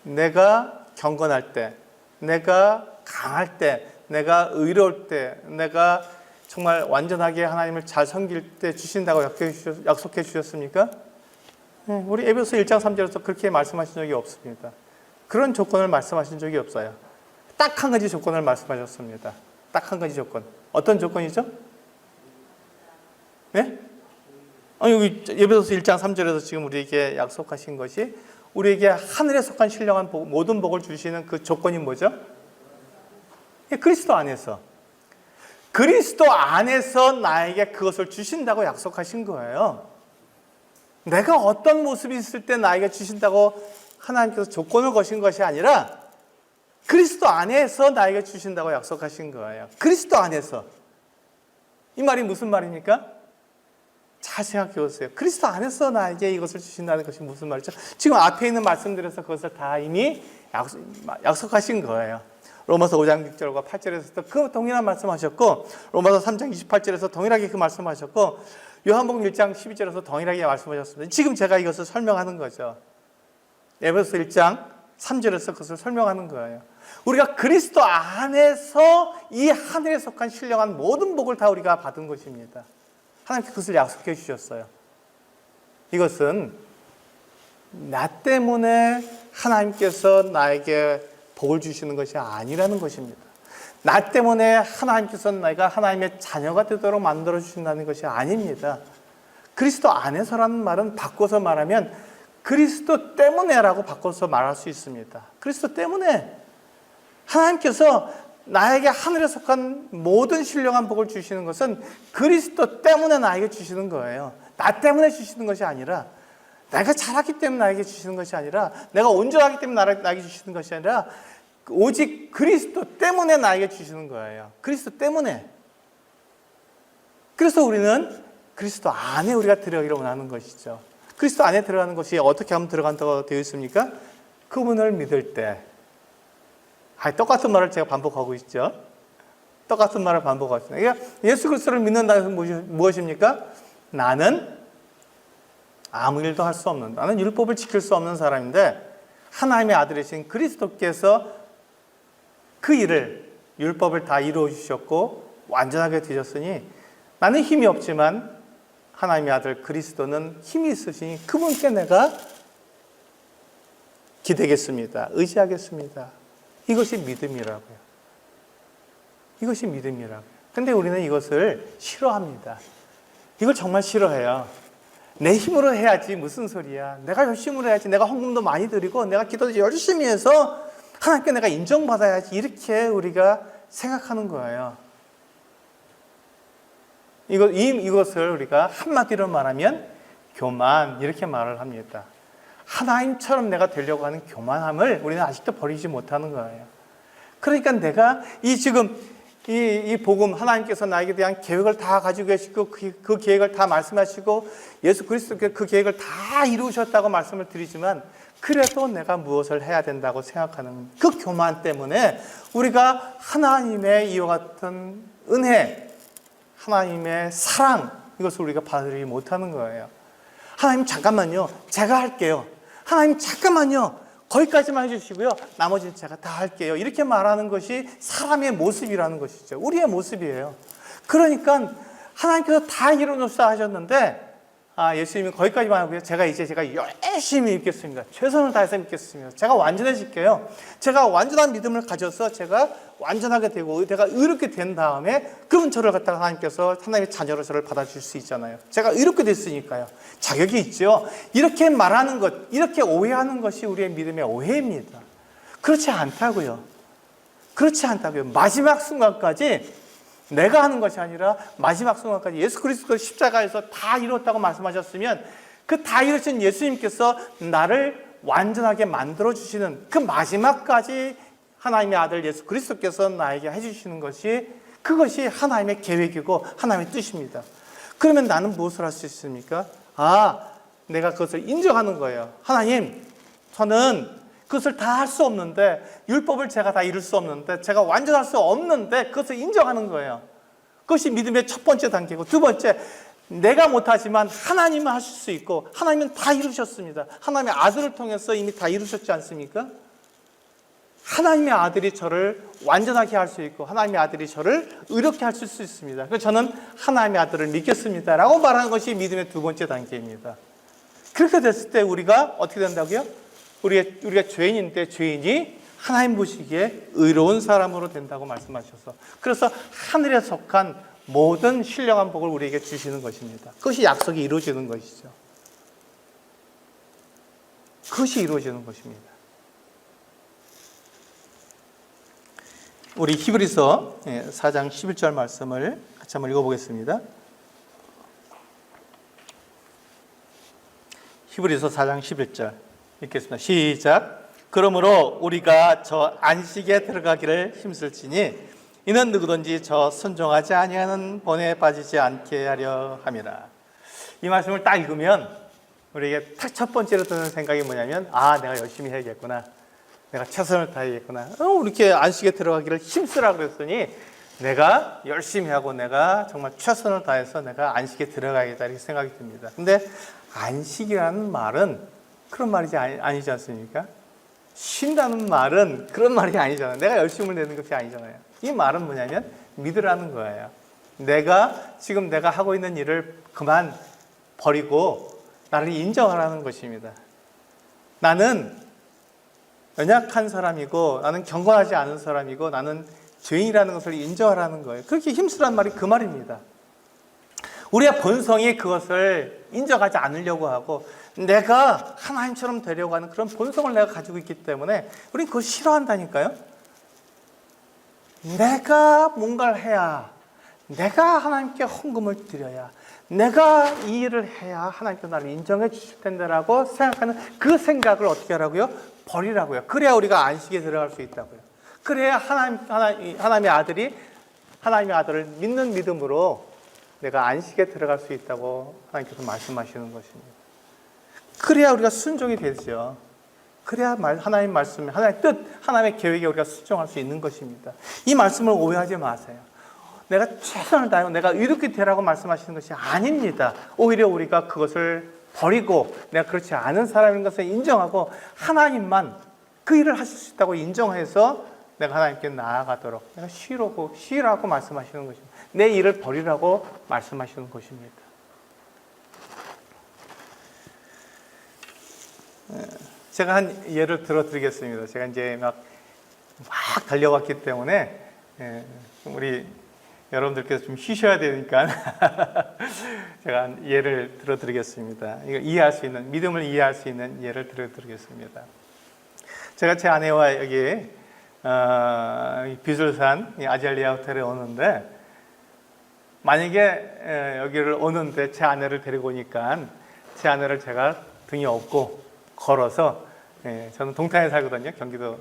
내가 경건할 때, 내가 강할 때, 내가 의로울 때, 내가 정말 완전하게 하나님을 잘 섬길 때 주신다고 약속해 주셨습니까? 우리 에베소 1장 3절에서 그렇게 말씀하신 적이 없습니다. 그런 조건을 말씀하신 적이 없어요. 딱 한 가지 조건을 말씀하셨습니다. 딱 한 가지 조건. 어떤 조건이죠? 네? 여기 에베소서 1장 3절에서 지금 우리에게 약속하신 것이 우리에게 하늘에 속한 신령한 복, 모든 복을 주시는 그 조건이 뭐죠? 그리스도 안에서. 그리스도 안에서 나에게 그것을 주신다고 약속하신 거예요. 내가 어떤 모습이 있을 때 나에게 주신다고 하나님께서 조건을 거신 것이 아니라 그리스도 안에서 나에게 주신다고 약속하신 거예요. 그리스도 안에서. 이 말이 무슨 말입니까? 잘 생각해 보세요. 그리스도 안에서 나에게 이것을 주신다는 것이 무슨 말이죠? 지금 앞에 있는 말씀들에서 그것을 다 이미 약속하신 거예요. 로마서 5장 6절과 8절에서도 그 동일한 말씀하셨고, 로마서 3장 28절에서 동일하게 그 말씀하셨고, 요한복음 1장 12절에서 동일하게 말씀하셨습니다. 지금 제가 이것을 설명하는 거죠. 에베소서 1장 3절에서 그것을 설명하는 거예요. 우리가 그리스도 안에서 이 하늘에 속한 신령한 모든 복을 다 우리가 받은 것입니다. 하나님께 그것을 약속해 주셨어요. 이것은 나 때문에 하나님께서 나에게 복을 주시는 것이 아니라는 것입니다. 나 때문에 하나님께서 내가 하나님의 자녀가 되도록 만들어 주신다는 것이 아닙니다. 그리스도 안에서라는 말은 바꿔서 말하면 그리스도 때문에라고 바꿔서 말할 수 있습니다. 그리스도 때문에 하나님께서 나에게 하늘에 속한 모든 신령한 복을 주시는 것은 그리스도 때문에 나에게 주시는 거예요. 나 때문에 주시는 것이 아니라, 내가 잘하기 때문에 나에게 주시는 것이 아니라, 내가 온전하기 때문에 나에게 주시는 것이 아니라 오직 그리스도 때문에 나에게 주시는 거예요. 그리스도 때문에. 그래서 우리는 그리스도 안에 우리가 들어가기를 원하는 것이죠. 그리스도 안에 들어가는 것이 어떻게 하면 들어간다고 되어 있습니까? 그분을 믿을 때. 똑같은 말을 제가 반복하고 있죠. 똑같은 말을 반복하고 있습니다. 그러니까 예수 그리스도를 믿는다는 것은 무엇입니까? 나는 아무 일도 할 수 없는, 나는 율법을 지킬 수 없는 사람인데 하나님의 아들이신 그리스도께서 그 일을, 율법을 다 이루어 주셨고 완전하게 되셨으니 나는 힘이 없지만 하나님의 아들 그리스도는 힘이 있으시니 그분께 내가 기대겠습니다. 의지하겠습니다. 이것이 믿음이라고요. 이것이 믿음이라고요. 근데 우리는 이것을 싫어합니다. 이걸 정말 싫어해요. 내 힘으로 해야지 무슨 소리야. 내가 열심히 해야지. 내가 헌금도 많이 드리고 내가 기도도 열심히 해서 하나님께 내가 인정받아야지. 이렇게 우리가 생각하는 거예요. 이것을 우리가 한마디로 말하면 교만, 이렇게 말을 합니다. 하나님처럼 내가 되려고 하는 교만함을 우리는 아직도 버리지 못하는 거예요. 그러니까 내가 이 복음, 하나님께서 나에게 대한 계획을 다 가지고 계시고 그 계획을 다 말씀하시고 예수 그리스도께서 그 계획을 다 이루셨다고 말씀을 드리지만 그래도 내가 무엇을 해야 된다고 생각하는 그 교만 때문에 우리가 하나님의 이와 같은 은혜, 하나님의 사랑, 이것을 우리가 받아들이지 못하는 거예요. 하나님 잠깐만요, 제가 할게요. 하나님 잠깐만요, 거기까지만 해주시고요, 나머지는 제가 다 할게요. 이렇게 말하는 것이 사람의 모습이라는 것이죠. 우리의 모습이에요. 그러니까 하나님께서 다 이루어놓으시다 하셨는데 예수님이 거기까지만 하고요, 제가 열심히 믿겠습니다. 최선을 다해서 믿겠습니다. 제가 완전해질게요. 제가 완전한 믿음을 가져서 제가 완전하게 되고 내가 의롭게 된 다음에 그분 저를 갖다가 하나님께서 하나님의 자녀로 저를 받아줄 수 있잖아요. 제가 의롭게 됐으니까요. 자격이 있죠. 이렇게 말하는 것, 이렇게 오해하는 것이 우리의 믿음의 오해입니다. 그렇지 않다고요. 그렇지 않다고요. 마지막 순간까지 내가 하는 것이 아니라 마지막 순간까지 예수 그리스도 십자가에서 다 이뤘다고 말씀하셨으면 그 다 이루신 예수님께서 나를 완전하게 만들어주시는 그 마지막까지 하나님의 아들 예수 그리스도께서 나에게 해주시는 것이, 그것이 하나님의 계획이고 하나님의 뜻입니다. 그러면 나는 무엇을 할 수 있습니까? 내가 그것을 인정하는 거예요. 하나님, 저는 그것을 다 할 수 없는데, 율법을 제가 다 이룰 수 없는데, 제가 완전할 수 없는데 그것을 인정하는 거예요. 그것이 믿음의 첫 번째 단계고, 두 번째, 내가 못하지만 하나님은 하실 수 있고, 하나님은 다 이루셨습니다. 하나님의 아들을 통해서 이미 다 이루셨지 않습니까? 하나님의 아들이 저를 완전하게 할 수 있고, 하나님의 아들이 저를 의롭게 하실 수 있습니다. 그래서 저는 하나님의 아들을 믿겠습니다 라고 말하는 것이 믿음의 두 번째 단계입니다. 그렇게 됐을 때 우리가 어떻게 된다고요? 우리가 죄인인데 죄인이 하나님 보시기에 의로운 사람으로 된다고 말씀하셔서, 그래서 하늘에 속한 모든 신령한 복을 우리에게 주시는 것입니다. 그것이 약속이 이루어지는 것이죠. 그것이 이루어지는 것입니다. 우리 히브리서 4장 11절 말씀을 같이 한번 읽어보겠습니다. 히브리서 4장 11절 읽겠습니다. 시작. 그러므로 우리가 저 안식에 들어가기를 힘쓸지니 이는 누구든지 저 순종하지 아니하는 본에 빠지지 않게 하려 함이라. 이 말씀을 딱 읽으면 우리에게 딱 첫 번째로 드는 생각이 뭐냐면, 내가 열심히 해야겠구나, 내가 최선을 다해야겠구나. 이렇게 안식에 들어가기를 힘쓰라 그랬더니 내가 열심히 하고 내가 정말 최선을 다해서 내가 안식에 들어가야겠다 이렇게 생각이 듭니다. 근데 안식이라는 말은 그런 말이지 아니지 않습니까? 쉰다는 말은 그런 말이 아니잖아요. 내가 열심을 내는 것이 아니잖아요. 이 말은 뭐냐면 믿으라는 거예요. 지금 내가 하고 있는 일을 그만 버리고 나를 인정하라는 것입니다. 나는 연약한 사람이고, 나는 경건하지 않은 사람이고, 나는 죄인이라는 것을 인정하라는 거예요. 그렇게 힘쓰라는 말이 그 말입니다. 우리의 본성이 그것을 인정하지 않으려고 하고, 내가 하나님처럼 되려고 하는 그런 본성을 내가 가지고 있기 때문에 우리는 그걸 싫어한다니까요. 내가 뭔가를 해야, 내가 하나님께 헌금을 드려야, 내가 이 일을 해야 하나님께서 나를 인정해 주실 텐데라고 생각하는 그 생각을 어떻게 하라고요? 버리라고요. 그래야 우리가 안식에 들어갈 수 있다고요. 그래야 하나님의 아들을 믿는 믿음으로 내가 안식에 들어갈 수 있다고 하나님께서 말씀하시는 것입니다. 그래야 우리가 순종이 되죠. 그래야 하나님 말씀, 하나님의 뜻, 하나님의 계획에 우리가 순종할 수 있는 것입니다. 이 말씀을 오해하지 마세요. 내가 최선을 다하고 내가 이렇게 되라고 말씀하시는 것이 아닙니다. 오히려 우리가 그것을 버리고 내가 그렇지 않은 사람인 것을 인정하고 하나님만 그 일을 하실 수 있다고 인정해서 내가 하나님께 나아가도록 내가 쉬라고 말씀하시는 것입니다. 내 일을 버리라고 말씀하시는 것입니다. 제가 한 예를 들어드리겠습니다. 제가 이제 막 달려왔기 때문에 우리 여러분들께서 좀 쉬셔야 되니까 제가 한 예를 들어드리겠습니다. 이거 이해할 수 있는, 믿음을 이해할 수 있는 예를 들어드리겠습니다. 제가 제 아내와 여기 비술산 아젤리아 호텔에 오는데, 만약에 여기를 오는데 제 아내를 데리고 오니까 제 아내를 제가 등에 업고 걸어서, 저는 동탄에 살거든요. 경기도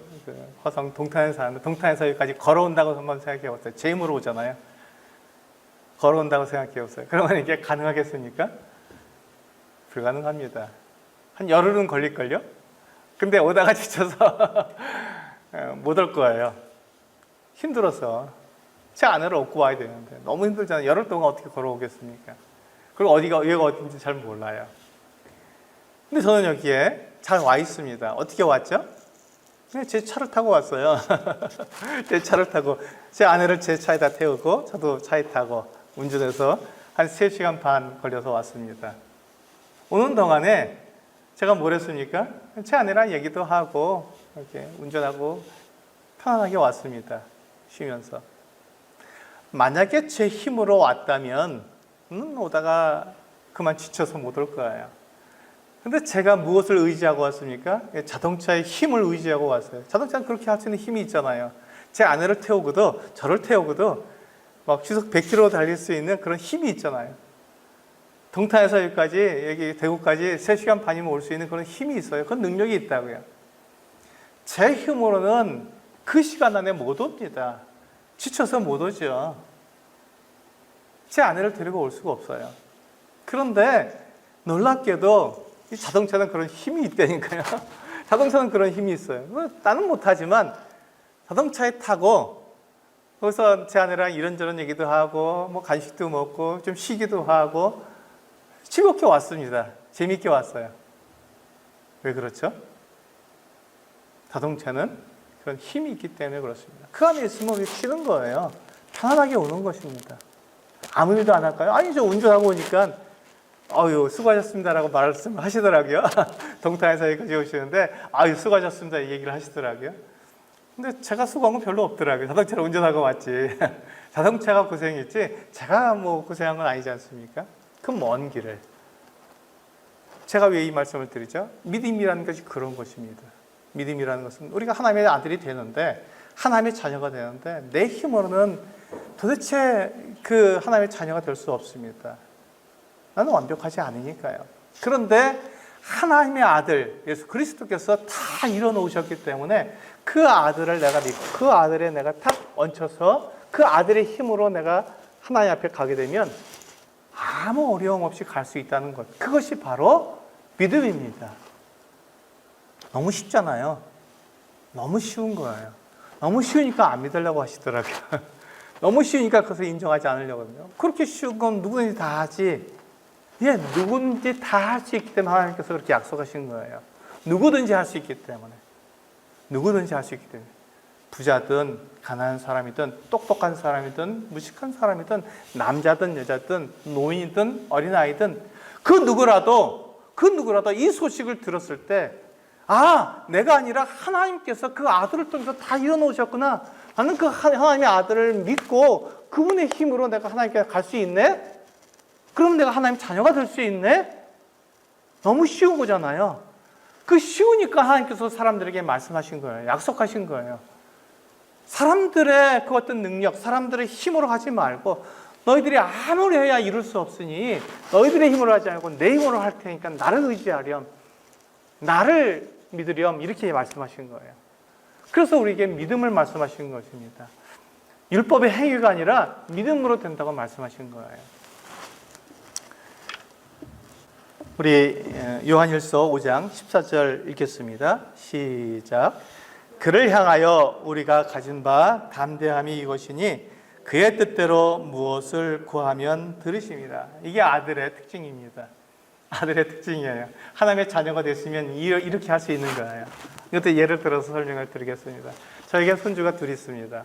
화성 동탄에 사는데 동탄에서 여기까지 걸어온다고 한번 생각해 봤어요. 제 힘으로 오잖아요. 걸어온다고 생각해 봤어요. 그러면 이게 가능하겠습니까? 불가능합니다. 한 열흘은 걸릴걸요? 근데 오다가 지쳐서 못 올 거예요. 힘들어서. 제 아내를 업고 와야 되는데 너무 힘들잖아요. 열흘 동안 어떻게 걸어오겠습니까? 그리고 여기가 어딘지 잘 몰라요. 근데 저는 여기에 잘 와 있습니다. 어떻게 왔죠? 제 차를 타고 왔어요. 제 차를 타고 제 아내를 제 차에다 태우고 저도 차에 타고 운전해서 한 3시간 반 걸려서 왔습니다. 오는 동안에 제가 뭘 했습니까? 제 아내랑 얘기도 하고 이렇게 운전하고 편안하게 왔습니다. 쉬면서. 만약에 제 힘으로 왔다면 오다가 그만 지쳐서 못 올 거예요. 근데 제가 무엇을 의지하고 왔습니까? 자동차의 힘을 의지하고 왔어요. 자동차는 그렇게 할 수 있는 힘이 있잖아요. 제 아내를 태우고도 저를 태우고도 막 시속 100km 달릴 수 있는 그런 힘이 있잖아요. 동탄에서 여기 대구까지 3시간 반이면 올 수 있는 그런 힘이 있어요. 그런 능력이 있다고요. 제 힘으로는 그 시간 안에 못 옵니다. 지쳐서 못 오죠. 제 아내를 데리고 올 수가 없어요. 그런데 놀랍게도 이 자동차는 그런 힘이 있다니까요. 자동차는 그런 힘이 있어요. 나는 못하지만 자동차에 타고 거기서 제 아내랑 이런저런 얘기도 하고 뭐 간식도 먹고 좀 쉬기도 하고 즐겁게 왔습니다. 재밌게 왔어요. 왜 그렇죠? 자동차는 그런 힘이 있기 때문에 그렇습니다. 그 안에 있으면 쉬는 거예요. 편안하게 오는 것입니다. 아무 일도 안 할까요? 아니, 저 운전하고 오니까 아유, 수고하셨습니다라고 말씀하시더라고요. 동탄에서 여기까지 오시는데 아유, 수고하셨습니다 이 얘기를 하시더라고요. 근데 제가 수고한 건 별로 없더라고요. 자동차를 운전하고 왔지. 자동차가 고생했지 제가 뭐 고생한 건 아니지 않습니까? 그 먼 길을. 제가 왜 이 말씀을 드리죠? 믿음이라는 것이 그런 것입니다. 믿음이라는 것은 우리가 하나님의 아들이 되는데 하나님의 자녀가 되는데 내 힘으로는 도대체 그 하나님의 자녀가 될 수 없습니다. 나는 완벽하지 않으니까요. 그런데 하나님의 아들 예수 그리스도께서 다 이뤄놓으셨기 때문에 그 아들을 내가 믿고 그 아들에 내가 탁 얹혀서 그 아들의 힘으로 내가 하나님 앞에 가게 되면 아무 어려움 없이 갈 수 있다는 것. 그것이 바로 믿음입니다. 너무 쉽잖아요. 너무 쉬운 거예요. 너무 쉬우니까 안 믿으려고 하시더라고요. 너무 쉬우니까 그것을 인정하지 않으려고 하거든요. 그렇게 쉬운 건 누구든지 다 하지. 예, 누구든지 다 할 수 있기 때문에 하나님께서 그렇게 약속하신 거예요. 누구든지 할 수 있기 때문에. 누구든지 할 수 있기 때문에. 부자든 가난한 사람이든 똑똑한 사람이든 무식한 사람이든 남자든 여자든 노인이든 어린아이든 그 누구라도 이 소식을 들었을 때 아, 내가 아니라 하나님께서 그 아들을 통해서 다 이뤄놓으셨구나. 나는 그 하나님의 아들을 믿고 그분의 힘으로 내가 하나님께 갈 수 있네? 그럼 내가 하나님 자녀가 될 수 있네? 너무 쉬운 거잖아요. 그 쉬우니까 하나님께서 사람들에게 말씀하신 거예요. 약속하신 거예요. 사람들의 그 어떤 능력, 사람들의 힘으로 하지 말고 너희들이 아무리 해야 이룰 수 없으니 너희들의 힘으로 하지 않고 내 힘으로 할 테니까 나를 의지하렴. 나를 믿으렴. 이렇게 말씀하신 거예요. 그래서 우리에게 믿음을 말씀하신 것입니다. 율법의 행위가 아니라 믿음으로 된다고 말씀하신 거예요. 우리 요한일서 5장 14절 읽겠습니다. 시작. 그를 향하여 우리가 가진 바 담대함이 이것이니 그의 뜻대로 무엇을 구하면 들으십니다. 이게 아들의 특징입니다. 아들의 특징이에요. 하나님의 자녀가 됐으면 이렇게 할 수 있는 거예요. 이것도 예를 들어서 설명을 드리겠습니다. 저에게 손주가 둘이 있습니다.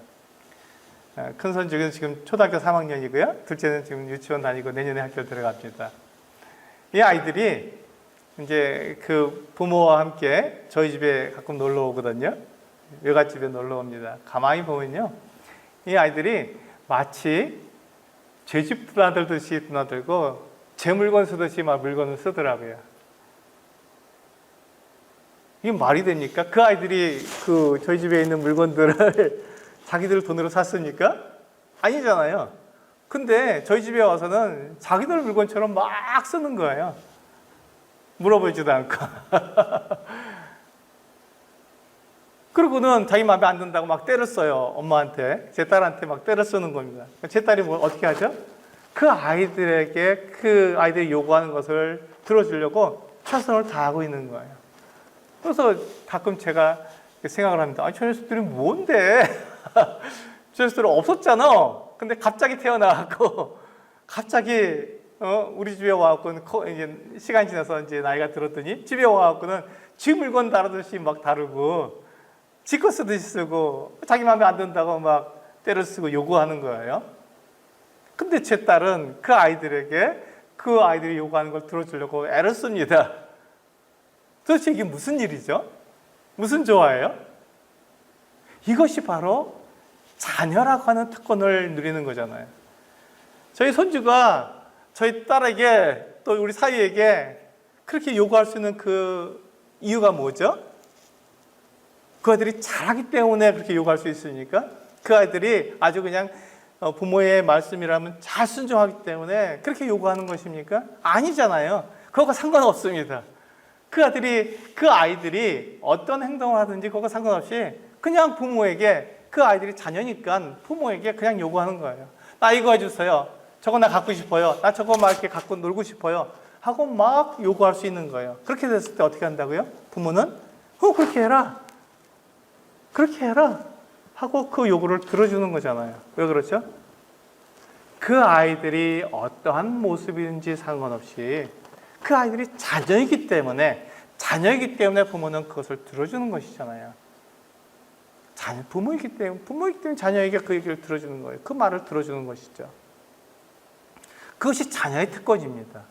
큰 손주는 지금 초등학교 3학년이고요. 둘째는 지금 유치원 다니고 내년에 학교 들어갑니다. 이 아이들이 이제 그 부모와 함께 저희 집에 가끔 놀러 오거든요. 외갓집에 놀러 옵니다. 가만히 보면요. 이 아이들이 마치 제 집 드나들듯이 드나들고 제 물건 쓰듯이 막 물건을 쓰더라고요. 이게 말이 됩니까? 그 아이들이 그 저희 집에 있는 물건들을 자기들 돈으로 샀습니까? 아니잖아요. 근데 저희 집에 와서는 자기들 물건처럼 막 쓰는 거예요. 물어보지도 않고. 그러고는 자기 마음에 안 든다고 막 때를 써요. 엄마한테. 제 딸한테 막 때를 쓰는 겁니다. 제 딸이 뭐 어떻게 하죠? 그 아이들에게 그 아이들이 요구하는 것을 들어주려고 최선을 다하고 있는 거예요. 그래서 가끔 제가 생각을 합니다. 아니, 저 녀석들이 뭔데? 저 녀석들은 없었잖아. 근데 갑자기 태어나고 갑자기 우리 집에 와갖고 이제 시간이 지나서 이제 나이가 들었더니 집에 와갖고는 지 물건 다루듯이 막 다루고 지 거 쓰듯이 쓰고 자기 마음에 안 든다고 막 때를 쓰고 요구하는 거예요. 근데 제 딸은 그 아이들에게 그 아이들이 요구하는 걸 들어주려고 애를 씁니다. 도대체 이게 무슨 일이죠? 무슨 조화예요? 이것이 바로 자녀라고 하는 특권을 누리는 거잖아요. 저희 손주가 저희 딸에게 또 우리 사위에게 그렇게 요구할 수 있는 그 이유가 뭐죠? 그 아이들이 잘하기 때문에 그렇게 요구할 수 있으니까 그 아이들이 아주 그냥 부모의 말씀이라면 잘 순종하기 때문에 그렇게 요구하는 것입니까? 아니잖아요. 그거가 상관없습니다. 그 아이들이 어떤 행동을 하든지 그거가 상관없이 그냥 부모에게 그 아이들이 자녀니까 부모에게 그냥 요구하는 거예요. 나 이거 해주세요. 저거 나 갖고 싶어요. 나 저거 막 이렇게 갖고 놀고 싶어요. 하고 막 요구할 수 있는 거예요. 그렇게 됐을 때 어떻게 한다고요? 부모는 그렇게 해라. 그렇게 해라. 하고 그 요구를 들어주는 거잖아요. 왜 그렇죠? 그 아이들이 어떠한 모습인지 상관없이 그 아이들이 자녀이기 때문에 부모는 그것을 들어주는 것이잖아요. 부모이기 때문에 자녀에게 그 얘기를 들어주는 거예요. 그 말을 들어주는 것이죠. 그것이 자녀의 특권입니다.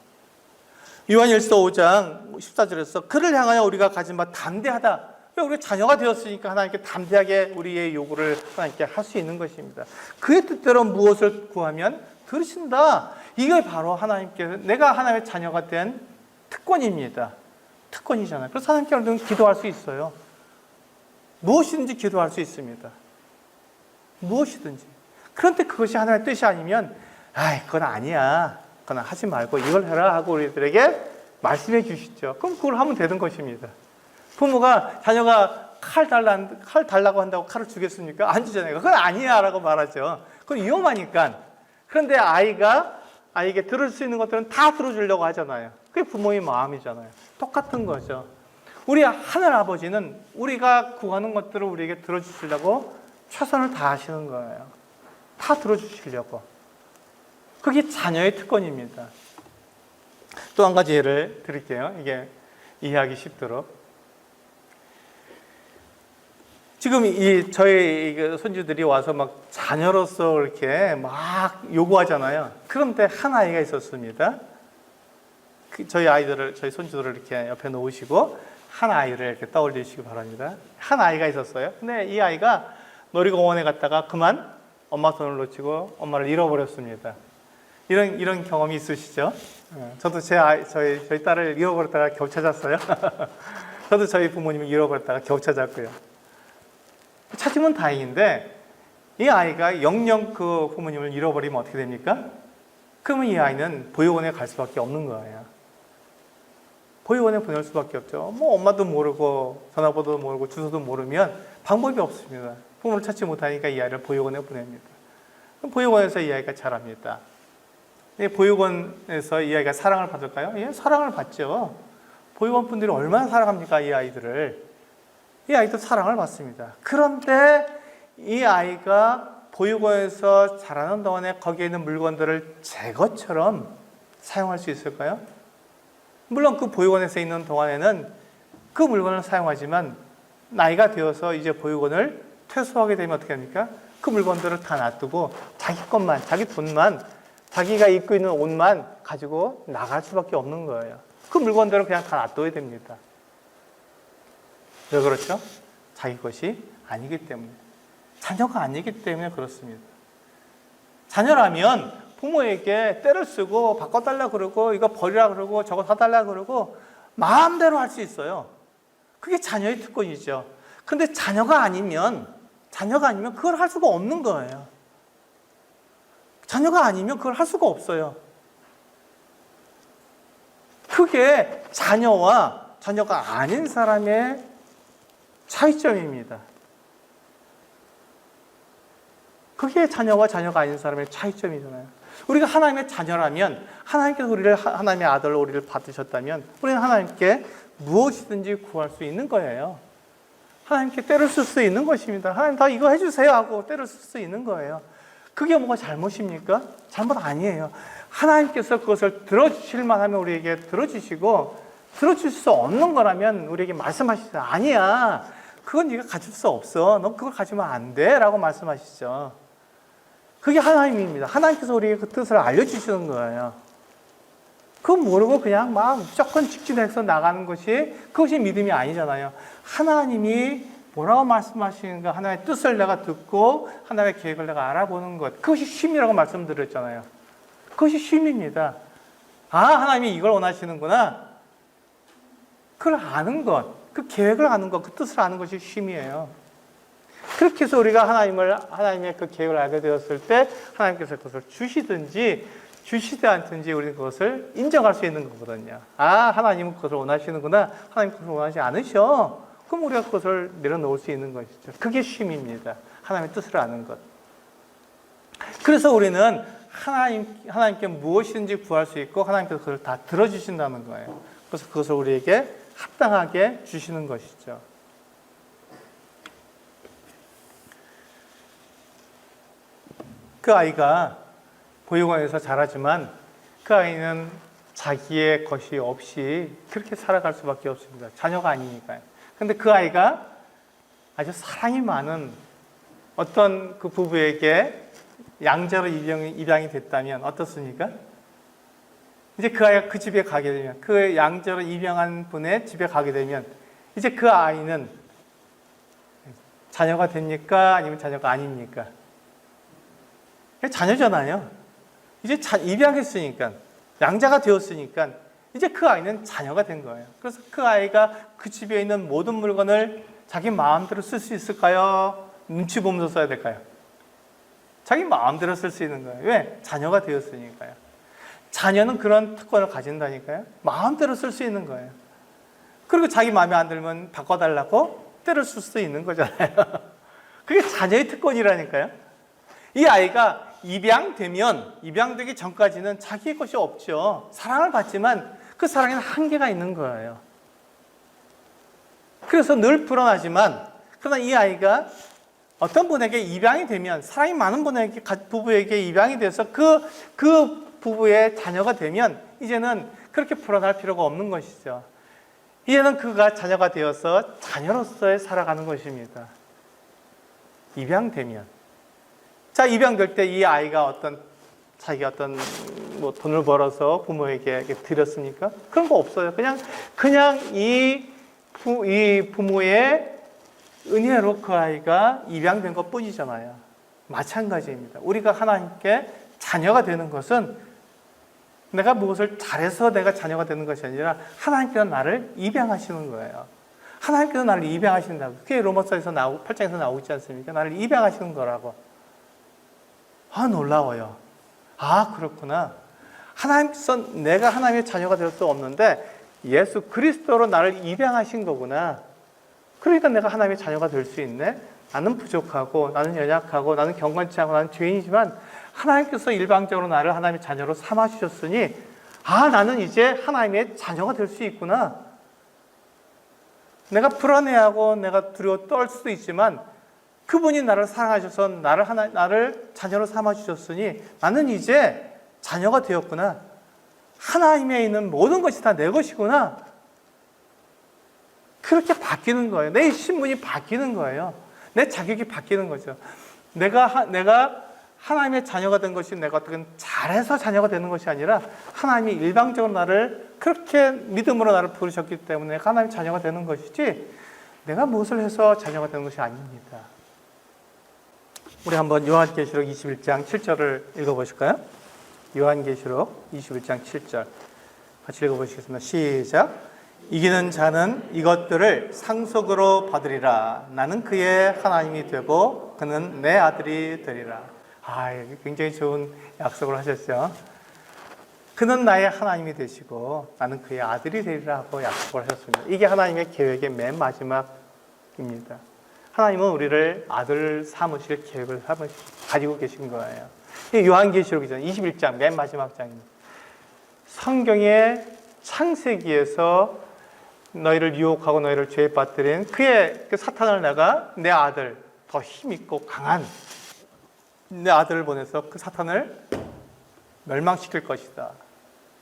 요한일서 5장 14절에서 그를 향하여 우리가 가진 바 담대하다. 우리가 자녀가 되었으니까 하나님께 담대하게 우리의 요구를 하나님께 할 수 있는 것입니다. 그의 뜻대로 무엇을 구하면 들으신다. 이게 바로 내가 하나님의 자녀가 된 특권입니다. 특권이잖아요. 그래서 하나님께 우리는 기도할 수 있어요. 무엇이든지 기도할 수 있습니다. 무엇이든지. 그런데 그것이 하나님의 뜻이 아니면 그건 아니야. 그건 하지 말고 이걸 해라 하고 우리들에게 말씀해 주시죠. 그럼 그걸 하면 되는 것입니다. 부모가 자녀가 칼 달라고 한다고 칼을 주겠습니까? 안 주잖아요. 그건 아니야 라고 말하죠. 그건 위험하니까. 그런데 아이에게 들을 수 있는 것들은 다 들어주려고 하잖아요. 그게 부모의 마음이잖아요. 똑같은 거죠. 우리 하늘 아버지는 우리가 구하는 것들을 우리에게 들어주시려고 최선을 다하시는 거예요. 다 들어주시려고. 그게 자녀의 특권입니다. 또 한 가지 예를 드릴게요. 이게 이해하기 쉽도록. 지금 저희 손주들이 와서 막 자녀로서 이렇게 막 요구하잖아요. 그런데 한 아이가 있었습니다. 저희 손주들을 이렇게 옆에 놓으시고 한 아이를 이렇게 떠올리시기 바랍니다. 한 아이가 있었어요. 근데 이 아이가 놀이공원에 갔다가 그만 엄마 손을 놓치고 엄마를 잃어버렸습니다. 이런 경험이 있으시죠? 저도 저희 딸을 잃어버렸다가 겨우 찾았어요. 저도 저희 부모님을 잃어버렸다가 겨우 찾았고요. 찾으면 다행인데 이 아이가 영영 그 부모님을 잃어버리면 어떻게 됩니까? 그러면 이 아이는 보육원에 갈 수밖에 없는 거예요. 보육원에 보낼 수밖에 없죠. 엄마도 모르고 전화번호도 모르고 주소도 모르면 방법이 없습니다. 부모를 찾지 못하니까 이 아이를 보육원에 보냅니다. 그럼 보육원에서 이 아이가 자랍니다. 보육원에서 이 아이가 사랑을 받을까요? 예, 사랑을 받죠. 보육원 분들이 얼마나 사랑합니까? 이 아이들을. 이 아이도 사랑을 받습니다. 그런데 이 아이가 보육원에서 자라는 동안에 거기에 있는 물건들을 제 것처럼 사용할 수 있을까요? 물론 그 보육원에서 있는 동안에는 그 물건을 사용하지만 나이가 되어서 이제 보육원을 퇴소하게 되면 어떻게 합니까? 그 물건들을 다 놔두고 자기 것만, 자기 돈만, 자기가 입고 있는 옷만 가지고 나갈 수밖에 없는 거예요. 그 물건들은 그냥 다 놔둬야 됩니다. 왜 그렇죠? 자기 것이 아니기 때문에. 자녀가 아니기 때문에 그렇습니다. 자녀라면 부모에게 때를 쓰고 바꿔달라 그러고 이거 버리라 그러고 저거 사달라 그러고 마음대로 할 수 있어요. 그게 자녀의 특권이죠. 그런데 자녀가 아니면 그걸 할 수가 없는 거예요. 자녀가 아니면 그걸 할 수가 없어요. 그게 자녀와 자녀가 아닌 사람의 차이점입니다. 그게 자녀와 자녀가 아닌 사람의 차이점이잖아요. 우리가 하나님의 자녀라면 하나님께서 하나님의 아들로 우리를 받으셨다면 우리는 하나님께 무엇이든지 구할 수 있는 거예요. 하나님께 때를 쓸 수 있는 것입니다. 하나님 다 이거 해주세요 하고 때를 쓸 수 있는 거예요. 그게 뭐가 잘못입니까? 잘못 아니에요. 하나님께서 그것을 들어주실 만하면 우리에게 들어주시고 들어줄 수 없는 거라면 우리에게 말씀하시죠. 아니야. 그건 네가 가질 수 없어. 너 그걸 가지면 안 돼. 라고 말씀하시죠. 그게 하나님입니다. 하나님께서 우리에게 그 뜻을 알려주시는 거예요. 그거 모르고 그냥 막 무조건 직진해서 나가는 그것이 믿음이 아니잖아요. 하나님이 뭐라고 말씀하시는가, 하나님의 뜻을 내가 듣고 하나님의 계획을 내가 알아보는 것, 그것이 쉼이라고 말씀드렸잖아요. 그것이 쉼입니다. 하나님이 이걸 원하시는구나. 그걸 아는 것, 그 계획을 아는 것, 그 뜻을 아는 것이 쉼이에요. 그렇게 해서 우리가 하나님의 그 계획을 알게 되었을 때 하나님께서 그것을 주시지 않든지 우리는 그것을 인정할 수 있는 거거든요. 하나님은 그것을 원하시는구나. 하나님 그것을 원하지 않으셔. 그럼 우리가 그것을 내려놓을 수 있는 것이죠. 그게 쉼입니다. 하나님의 뜻을 아는 것. 그래서 우리는 하나님께 무엇이든지 구할 수 있고 하나님께서 그걸 다 들어주신다는 거예요. 그래서 그것을 우리에게 합당하게 주시는 것이죠. 그 아이가 보육원에서 자라지만 그 아이는 자기의 것이 없이 그렇게 살아갈 수밖에 없습니다. 자녀가 아니니까요. 근데 그 아이가 아주 사랑이 많은 어떤 그 부부에게 양자로 입양이 됐다면 어떻습니까? 이제 그 아이가 그 집에 가게 되면, 그 양자로 입양한 분의 집에 가게 되면 이제 그 아이는 자녀가 됩니까? 아니면 자녀가 아닙니까? 자녀잖아요. 이제 입양했으니까, 양자가 되었으니까 이제 그 아이는 자녀가 된 거예요. 그래서 그 아이가 그 집에 있는 모든 물건을 자기 마음대로 쓸 수 있을까요? 눈치 보면서 써야 될까요? 자기 마음대로 쓸 수 있는 거예요. 왜? 자녀가 되었으니까요. 자녀는 그런 특권을 가진다니까요. 마음대로 쓸 수 있는 거예요. 그리고 자기 마음에 안 들면 바꿔달라고 때를 쓸 수 있는 거잖아요. 그게 자녀의 특권이라니까요. 이 아이가 입양되기 전까지는 자기의 것이 없죠. 사랑을 받지만 그 사랑에는 한계가 있는 거예요. 그래서 늘 불안하지만, 그러나 이 아이가 어떤 분에게 입양이 되면, 사랑이 많은 부부에게 입양이 돼서 그 부부의 자녀가 되면 이제는 그렇게 불안할 필요가 없는 것이죠. 이제는 그가 자녀가 되어서 자녀로서의 살아가는 것입니다. 입양되면. 자, 입양될 때 이 아이가 자기가 뭐 돈을 벌어서 부모에게 드렸습니까? 그런 거 없어요. 그냥 이 부모의 은혜로 그 아이가 입양된 것 뿐이잖아요. 마찬가지입니다. 우리가 하나님께 자녀가 되는 것은 내가 무엇을 잘해서 내가 자녀가 되는 것이 아니라 하나님께서 나를 입양하시는 거예요. 하나님께서 나를 입양하신다고. 그게 로마서에서 8장에서 나오고 있지 않습니까? 나를 입양하시는 거라고. 아, 놀라워요. 아, 그렇구나. 하나님께서 내가 하나님의 자녀가 될 수 없는데 예수 그리스도로 나를 입양하신 거구나. 그러니까 내가 하나님의 자녀가 될 수 있네. 나는 부족하고, 나는 연약하고, 나는 경건치 않고, 나는 죄인이지만 하나님께서 일방적으로 나를 하나님의 자녀로 삼아주셨으니, 아, 나는 이제 하나님의 자녀가 될 수 있구나. 내가 불안해하고 내가 두려워 떨 수도 있지만 그분이 나를 사랑하셔서 나를 자녀로 삼아주셨으니 나는 이제 자녀가 되었구나. 하나님에 있는 모든 것이 다 내 것이구나. 그렇게 바뀌는 거예요. 내 신분이 바뀌는 거예요. 내 자격이 바뀌는 거죠. 내가 하나님의 자녀가 된 것이 내가 어떻게 잘해서 자녀가 되는 것이 아니라 하나님이 일방적으로 나를 그렇게 믿음으로 나를 부르셨기 때문에 하나님의 자녀가 되는 것이지 내가 무엇을 해서 자녀가 되는 것이 아닙니다. 우리 한번 요한계시록 21장 7절을 읽어보실까요? 요한계시록 21장 7절 같이 읽어보시겠습니다. 시작. 이기는 자는 이것들을 상속으로 받으리라. 나는 그의 하나님이 되고 그는 내 아들이 되리라. 아, 굉장히 좋은 약속을 하셨죠. 그는 나의 하나님이 되시고 나는 그의 아들이 되리라 하고 약속을 하셨습니다. 이게 하나님의 계획의 맨 마지막입니다. 하나님은 우리를 아들 삼으실 계획을 가지고 계신 거예요. 요한계시록이잖아요. 21장 맨 마지막 장입니다. 성경의 창세기에서 너희를 유혹하고 너희를 죄에 빠뜨린 그의 그 사탄을 내가 내 아들, 더 힘있고 강한 내 아들을 보내서 그 사탄을 멸망시킬 것이다.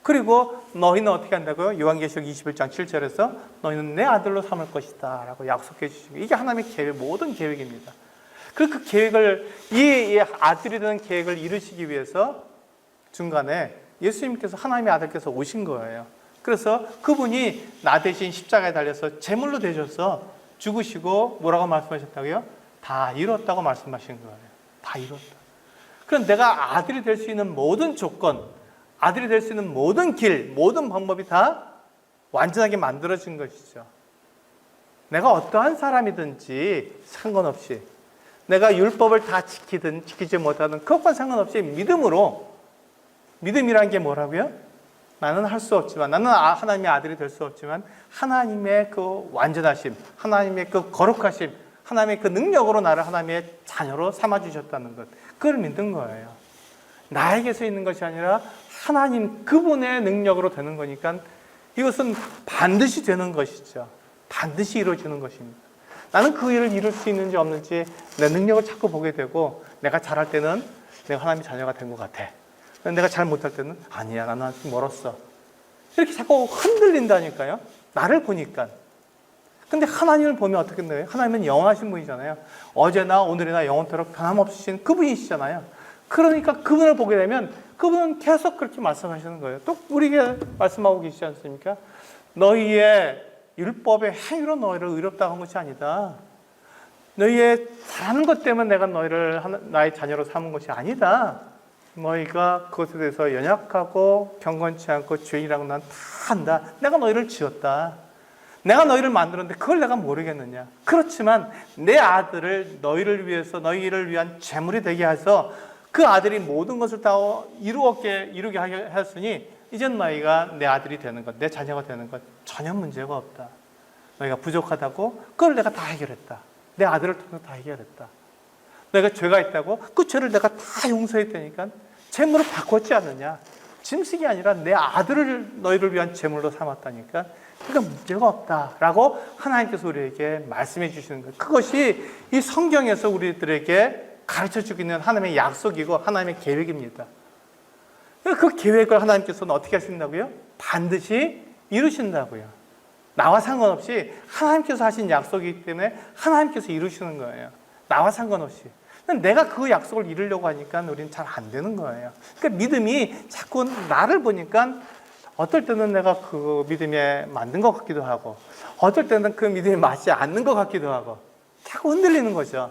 그리고 너희는 어떻게 한다고요? 요한계시록 21장 7절에서 너희는 내 아들로 삼을 것이다 라고 약속해 주시고, 이게 하나님의 계획, 모든 계획입니다. 그 계획을, 이 아들이 되는 계획을 이루시기 위해서 중간에 예수님께서, 하나님의 아들께서 오신 거예요. 그래서 그분이 나 대신 십자가에 달려서 제물로 되셔서 죽으시고 뭐라고 말씀하셨다고요? 다 이뤘다고 말씀하신 거예요. 다 이뤘다. 그럼 내가 아들이 될 수 있는 모든 조건, 아들이 될 수 있는 모든 길, 모든 방법이 다 완전하게 만들어진 것이죠. 내가 어떠한 사람이든지 상관없이, 내가 율법을 다 지키든 지키지 못하든 그것과 상관없이 믿음으로, 믿음이란 게 뭐라고요? 나는 할 수 없지만, 나는 하나님의 아들이 될 수 없지만 하나님의 그 완전하심, 하나님의 그 거룩하심, 하나님의 그 능력으로 나를 하나님의 자녀로 삼아주셨다는 것, 그걸 믿는 거예요. 나에게서 있는 것이 아니라 하나님 그분의 능력으로 되는 거니까 이것은 반드시 되는 것이죠. 반드시 이루어지는 것입니다. 나는 그 일을 이룰 수 있는지 없는지 내 능력을 자꾸 보게 되고, 내가 잘할 때는 내가 하나님의 자녀가 된 것 같아. 내가 잘 못할 때는 아니야, 나는 아직 멀었어. 이렇게 자꾸 흔들린다니까요. 나를 보니까. 근데 하나님을 보면 어떻게 돼요? 하나님은 영원하신 분이잖아요. 어제나 오늘이나 영원토록 변함없으신 그분이시잖아요. 그러니까 그분을 보게 되면 그분은 계속 그렇게 말씀하시는 거예요. 또 우리에게 말씀하고 계시지 않습니까? 너희의 율법의 행위로 너희를 의롭다고 한 것이 아니다. 너희의 잘하는 것 때문에 내가 너희를 나의 자녀로 삼은 것이 아니다. 너희가 그것에 대해서 연약하고 경건치 않고 죄인이라고 난 다 안다. 내가 너희를 지었다. 내가 너희를 만들었는데 그걸 내가 모르겠느냐. 그렇지만 내 아들을 너희를 위해서, 너희를 위한 제물이 되게 해서 그 아들이 모든 것을 다 이루게 하였으니 이젠 너희가 내 아들이 되는 것, 내 자녀가 되는 것 전혀 문제가 없다. 너희가 부족하다고? 그걸 내가 다 해결했다. 내 아들을 통해서 다 해결했다. 너희가 죄가 있다고? 그 죄를 내가 다 용서했다니까 제물을 바꿨지 않느냐. 짐승이 아니라 내 아들을 너희를 위한 제물로 삼았다니까. 그러니까 문제가 없다라고 하나님께서 우리에게 말씀해 주시는 거예요. 그것이 이 성경에서 우리들에게 가르쳐주고 있는 하나님의 약속이고 하나님의 계획입니다. 그 계획을 하나님께서는 어떻게 하신다고요? 반드시 이루신다고요. 나와 상관없이 하나님께서 하신 약속이기 때문에 하나님께서 이루시는 거예요. 나와 상관없이. 내가 그 약속을 이루려고 하니까 우리는 잘 안 되는 거예요. 그러니까 믿음이 자꾸 나를 보니까 어떨 때는 내가 그 믿음에 맞는 것 같기도 하고, 어떨 때는 그 믿음이 맞지 않는 것 같기도 하고, 자꾸 흔들리는 거죠.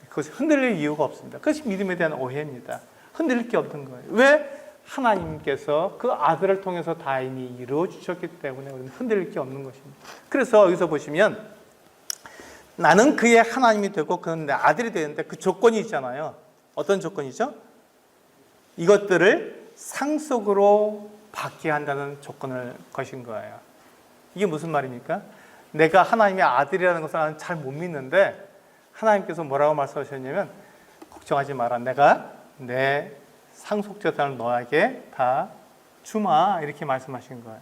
그것이 흔들릴 이유가 없습니다. 그것이 믿음에 대한 오해입니다. 흔들릴 게 없는 거예요. 왜? 하나님께서 그 아들을 통해서 다 이미 이루어 주셨기 때문에 우리는 흔들릴 게 없는 것입니다. 그래서 여기서 보시면 나는 그의 하나님이 되고 그는 내 아들이 되는데 그 조건이 있잖아요. 어떤 조건이죠? 이것들을 상속으로 받게 한다는 조건을 거신 거예요. 이게 무슨 말입니까? 내가 하나님의 아들이라는 것을 나는 잘 못 믿는데 하나님께서 뭐라고 말씀하셨냐면 걱정하지 마라. 내가 내 상속재산을 너에게 다 주마. 이렇게 말씀하신 거예요.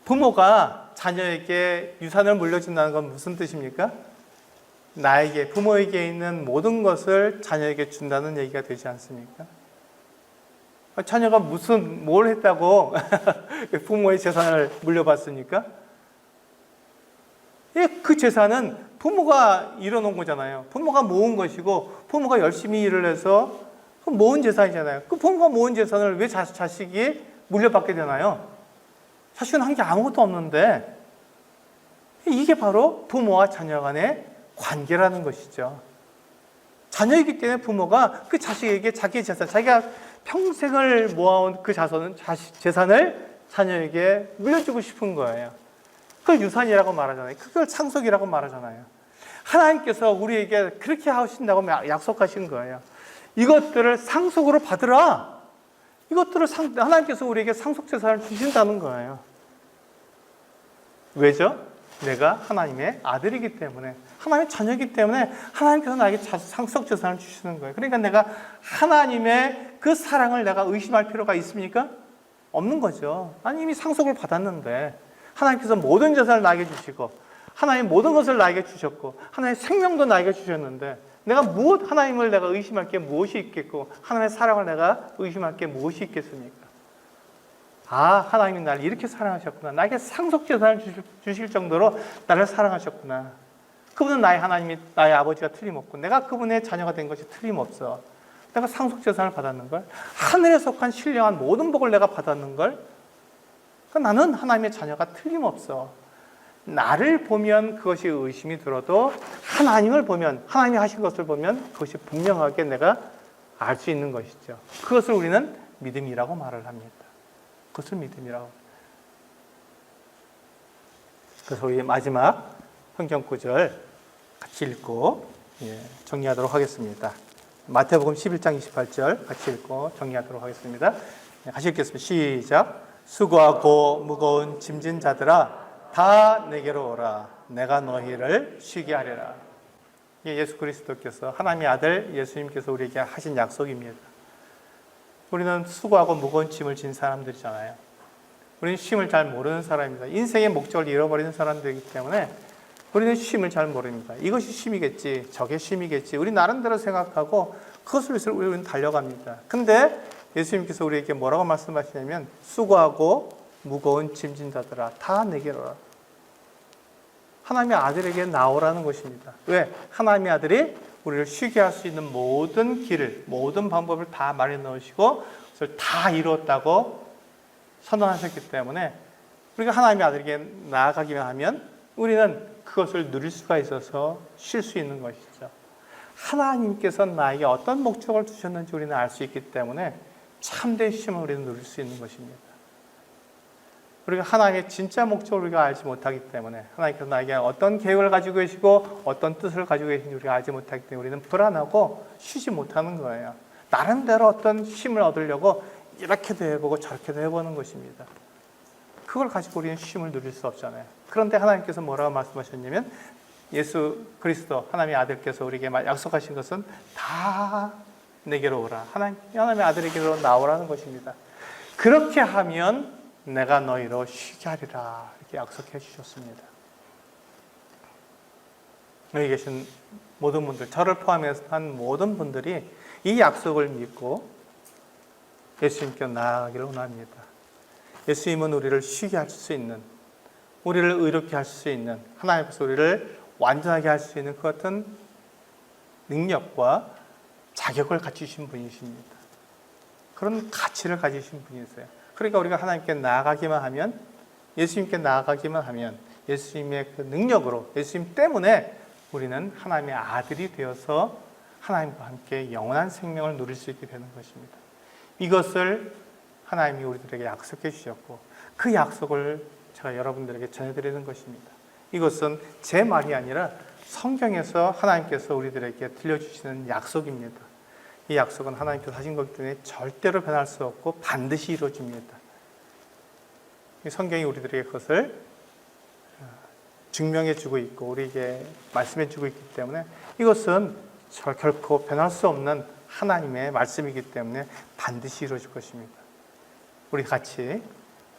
부모가 자녀에게 유산을 물려준다는 건 무슨 뜻입니까? 나에게, 부모에게 있는 모든 것을 자녀에게 준다는 얘기가 되지 않습니까? 자녀가 뭘 했다고 부모의 재산을 물려받습니까? 그 재산은 부모가 일어놓은 거잖아요. 부모가 모은 것이고 부모가 열심히 일을 해서 모은 재산이잖아요. 그 부모가 모은 재산을 왜 자식이 물려받게 되나요? 자식은 한 게 아무것도 없는데. 이게 바로 부모와 자녀 간의 관계라는 것이죠. 자녀이기 때문에 부모가 그 자식에게 자기 재산, 자기가 평생을 모아온 그 재산을 자녀에게 물려주고 싶은 거예요. 그걸 유산이라고 말하잖아요. 그걸 상속이라고 말하잖아요. 하나님께서 우리에게 그렇게 하신다고 약속하신 거예요. 이것들을 상속으로 받으라. 이것들을 하나님께서 우리에게 상속재산을 주신다는 거예요. 왜죠? 내가 하나님의 아들이기 때문에, 하나님의 자녀이기 때문에 하나님께서 나에게 상속재산을 주시는 거예요. 그러니까 내가 하나님의 그 사랑을 내가 의심할 필요가 있습니까? 없는 거죠. 나는 이미 상속을 받았는데 하나님께서 모든 재산을 나에게 주시고 하나님 모든 것을 나에게 주셨고 하나님의 생명도 나에게 주셨는데 내가 하나님을 내가 의심할 게 무엇이 있겠고 하나님의 사랑을 내가 의심할 게 무엇이 있겠습니까? 하나님이 나를 이렇게 사랑하셨구나. 나에게 상속재산을 주실 정도로 나를 사랑하셨구나. 그분은 나의 하나님이, 나의 아버지가 틀림없고 내가 그분의 자녀가 된 것이 틀림없어. 내가 상속재산을 받았는걸. 하늘에 속한 신령한 모든 복을 내가 받았는걸. 그러니까 나는 하나님의 자녀가 틀림없어. 나를 보면 그것이 의심이 들어도 하나님을 보면, 하나님이 하신 것을 보면 그것이 분명하게 내가 알 수 있는 것이죠. 그것을 우리는 믿음이라고 말을 합니다. 그것을 믿음이라고. 그래서 우리 마지막 성경 구절 같이 읽고 정리하도록 하겠습니다. 마태복음 11장 28절 같이 읽고 정리하도록 하겠습니다. 같이 읽겠습니다. 시작. 수고하고 무거운 짐진 자들아 다 내게로 오라. 내가 너희를 쉬게 하리라. 이게 예수 그리스도께서 하나님의 아들 예수님께서 우리에게 하신 약속입니다. 우리는 수고하고 무거운 짐을 진 사람들이잖아요. 우리는 쉼을 잘 모르는 사람입니다. 인생의 목적을 잃어버리는 사람들이기 때문에 우리는 쉼을 잘 모릅니다. 이것이 쉼이겠지, 저게 쉼이겠지. 우리 나름대로 생각하고 그것을 위해서 우리는 달려갑니다. 근데 예수님께서 우리에게 뭐라고 말씀하시냐면 수고하고 무거운 짐진 자들아 다 내게로 오라. 하나님의 아들에게 나오라는 것입니다. 왜? 하나님의 아들이 우리를 쉬게 할 수 있는 모든 길을, 모든 방법을 다 마련해 놓으시고 그것을 다 이루었다고 선언하셨기 때문에 우리가 하나님의 아들에게 나아가기만 하면 우리는 그것을 누릴 수가 있어서 쉴 수 있는 것이죠. 하나님께서 나에게 어떤 목적을 주셨는지 우리는 알 수 있기 때문에 참된 쉼을 우리는 누릴 수 있는 것입니다. 우리가 하나님의 진짜 목적을 우리가 알지 못하기 때문에 하나님께서 나에게 어떤 계획을 가지고 계시고 어떤 뜻을 가지고 계신지 우리가 알지 못하기 때문에 우리는 불안하고 쉬지 못하는 거예요. 나름대로 어떤 쉼을 얻으려고 이렇게도 해보고 저렇게도 해보는 것입니다. 그걸 가지고 우리는 쉼을 누릴 수 없잖아요. 그런데 하나님께서 뭐라고 말씀하셨냐면 예수 그리스도 하나님의 아들께서 우리에게 약속하신 것은 다 내게로 오라. 하나님의 아들에게로 나오라는 것입니다. 그렇게 하면 내가 너희로 쉬게 하리라 이렇게 약속해 주셨습니다. 여기 계신 모든 분들, 저를 포함해서 한 모든 분들이 이 약속을 믿고 예수님께 나아가기를 원합니다. 예수님은 우리를 쉬게 할 수 있는, 우리를 의롭게 할 수 있는, 하나님께서 우리를 완전하게 할 수 있는 그 같은 능력과 자격을 갖추신 분이십니다. 그런 가치를 가지신 분이세요. 그러니까 우리가 하나님께 나아가기만 하면, 예수님께 나아가기만 하면 예수님의 그 능력으로, 예수님 때문에 우리는 하나님의 아들이 되어서 하나님과 함께 영원한 생명을 누릴 수 있게 되는 것입니다. 이것을 하나님이 우리들에게 약속해 주셨고 그 약속을 제가 여러분들에게 전해드리는 것입니다. 이것은 제 말이 아니라 성경에서 하나님께서 우리들에게 들려주시는 약속입니다. 이 약속은 하나님께서 하신 거기 때문에 절대로 변할 수 없고 반드시 이루어집니다. 성경이 우리들에게 그것을 증명해 주고 있고 우리에게 말씀해 주고 있기 때문에 이것은 결코 변할 수 없는 하나님의 말씀이기 때문에 반드시 이루어질 것입니다.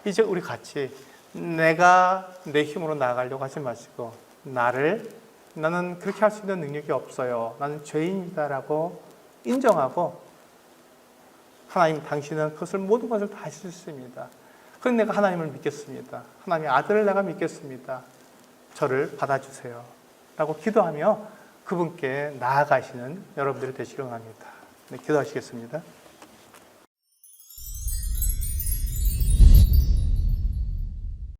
이제 우리 같이 내가 내 힘으로 나아가려고 하지 마시고 나는 그렇게 할 수 있는 능력이 없어요. 나는 죄인이다라고 인정하고 하나님 당신은 그것을 모든 것을 다 하실 수 있습니다. 그럼 내가 하나님을 믿겠습니다. 하나님의 아들을 내가 믿겠습니다. 저를 받아주세요. 라고 기도하며 그분께 나아가시는 여러분들이 되시길 원합니다. 네, 기도하시겠습니다.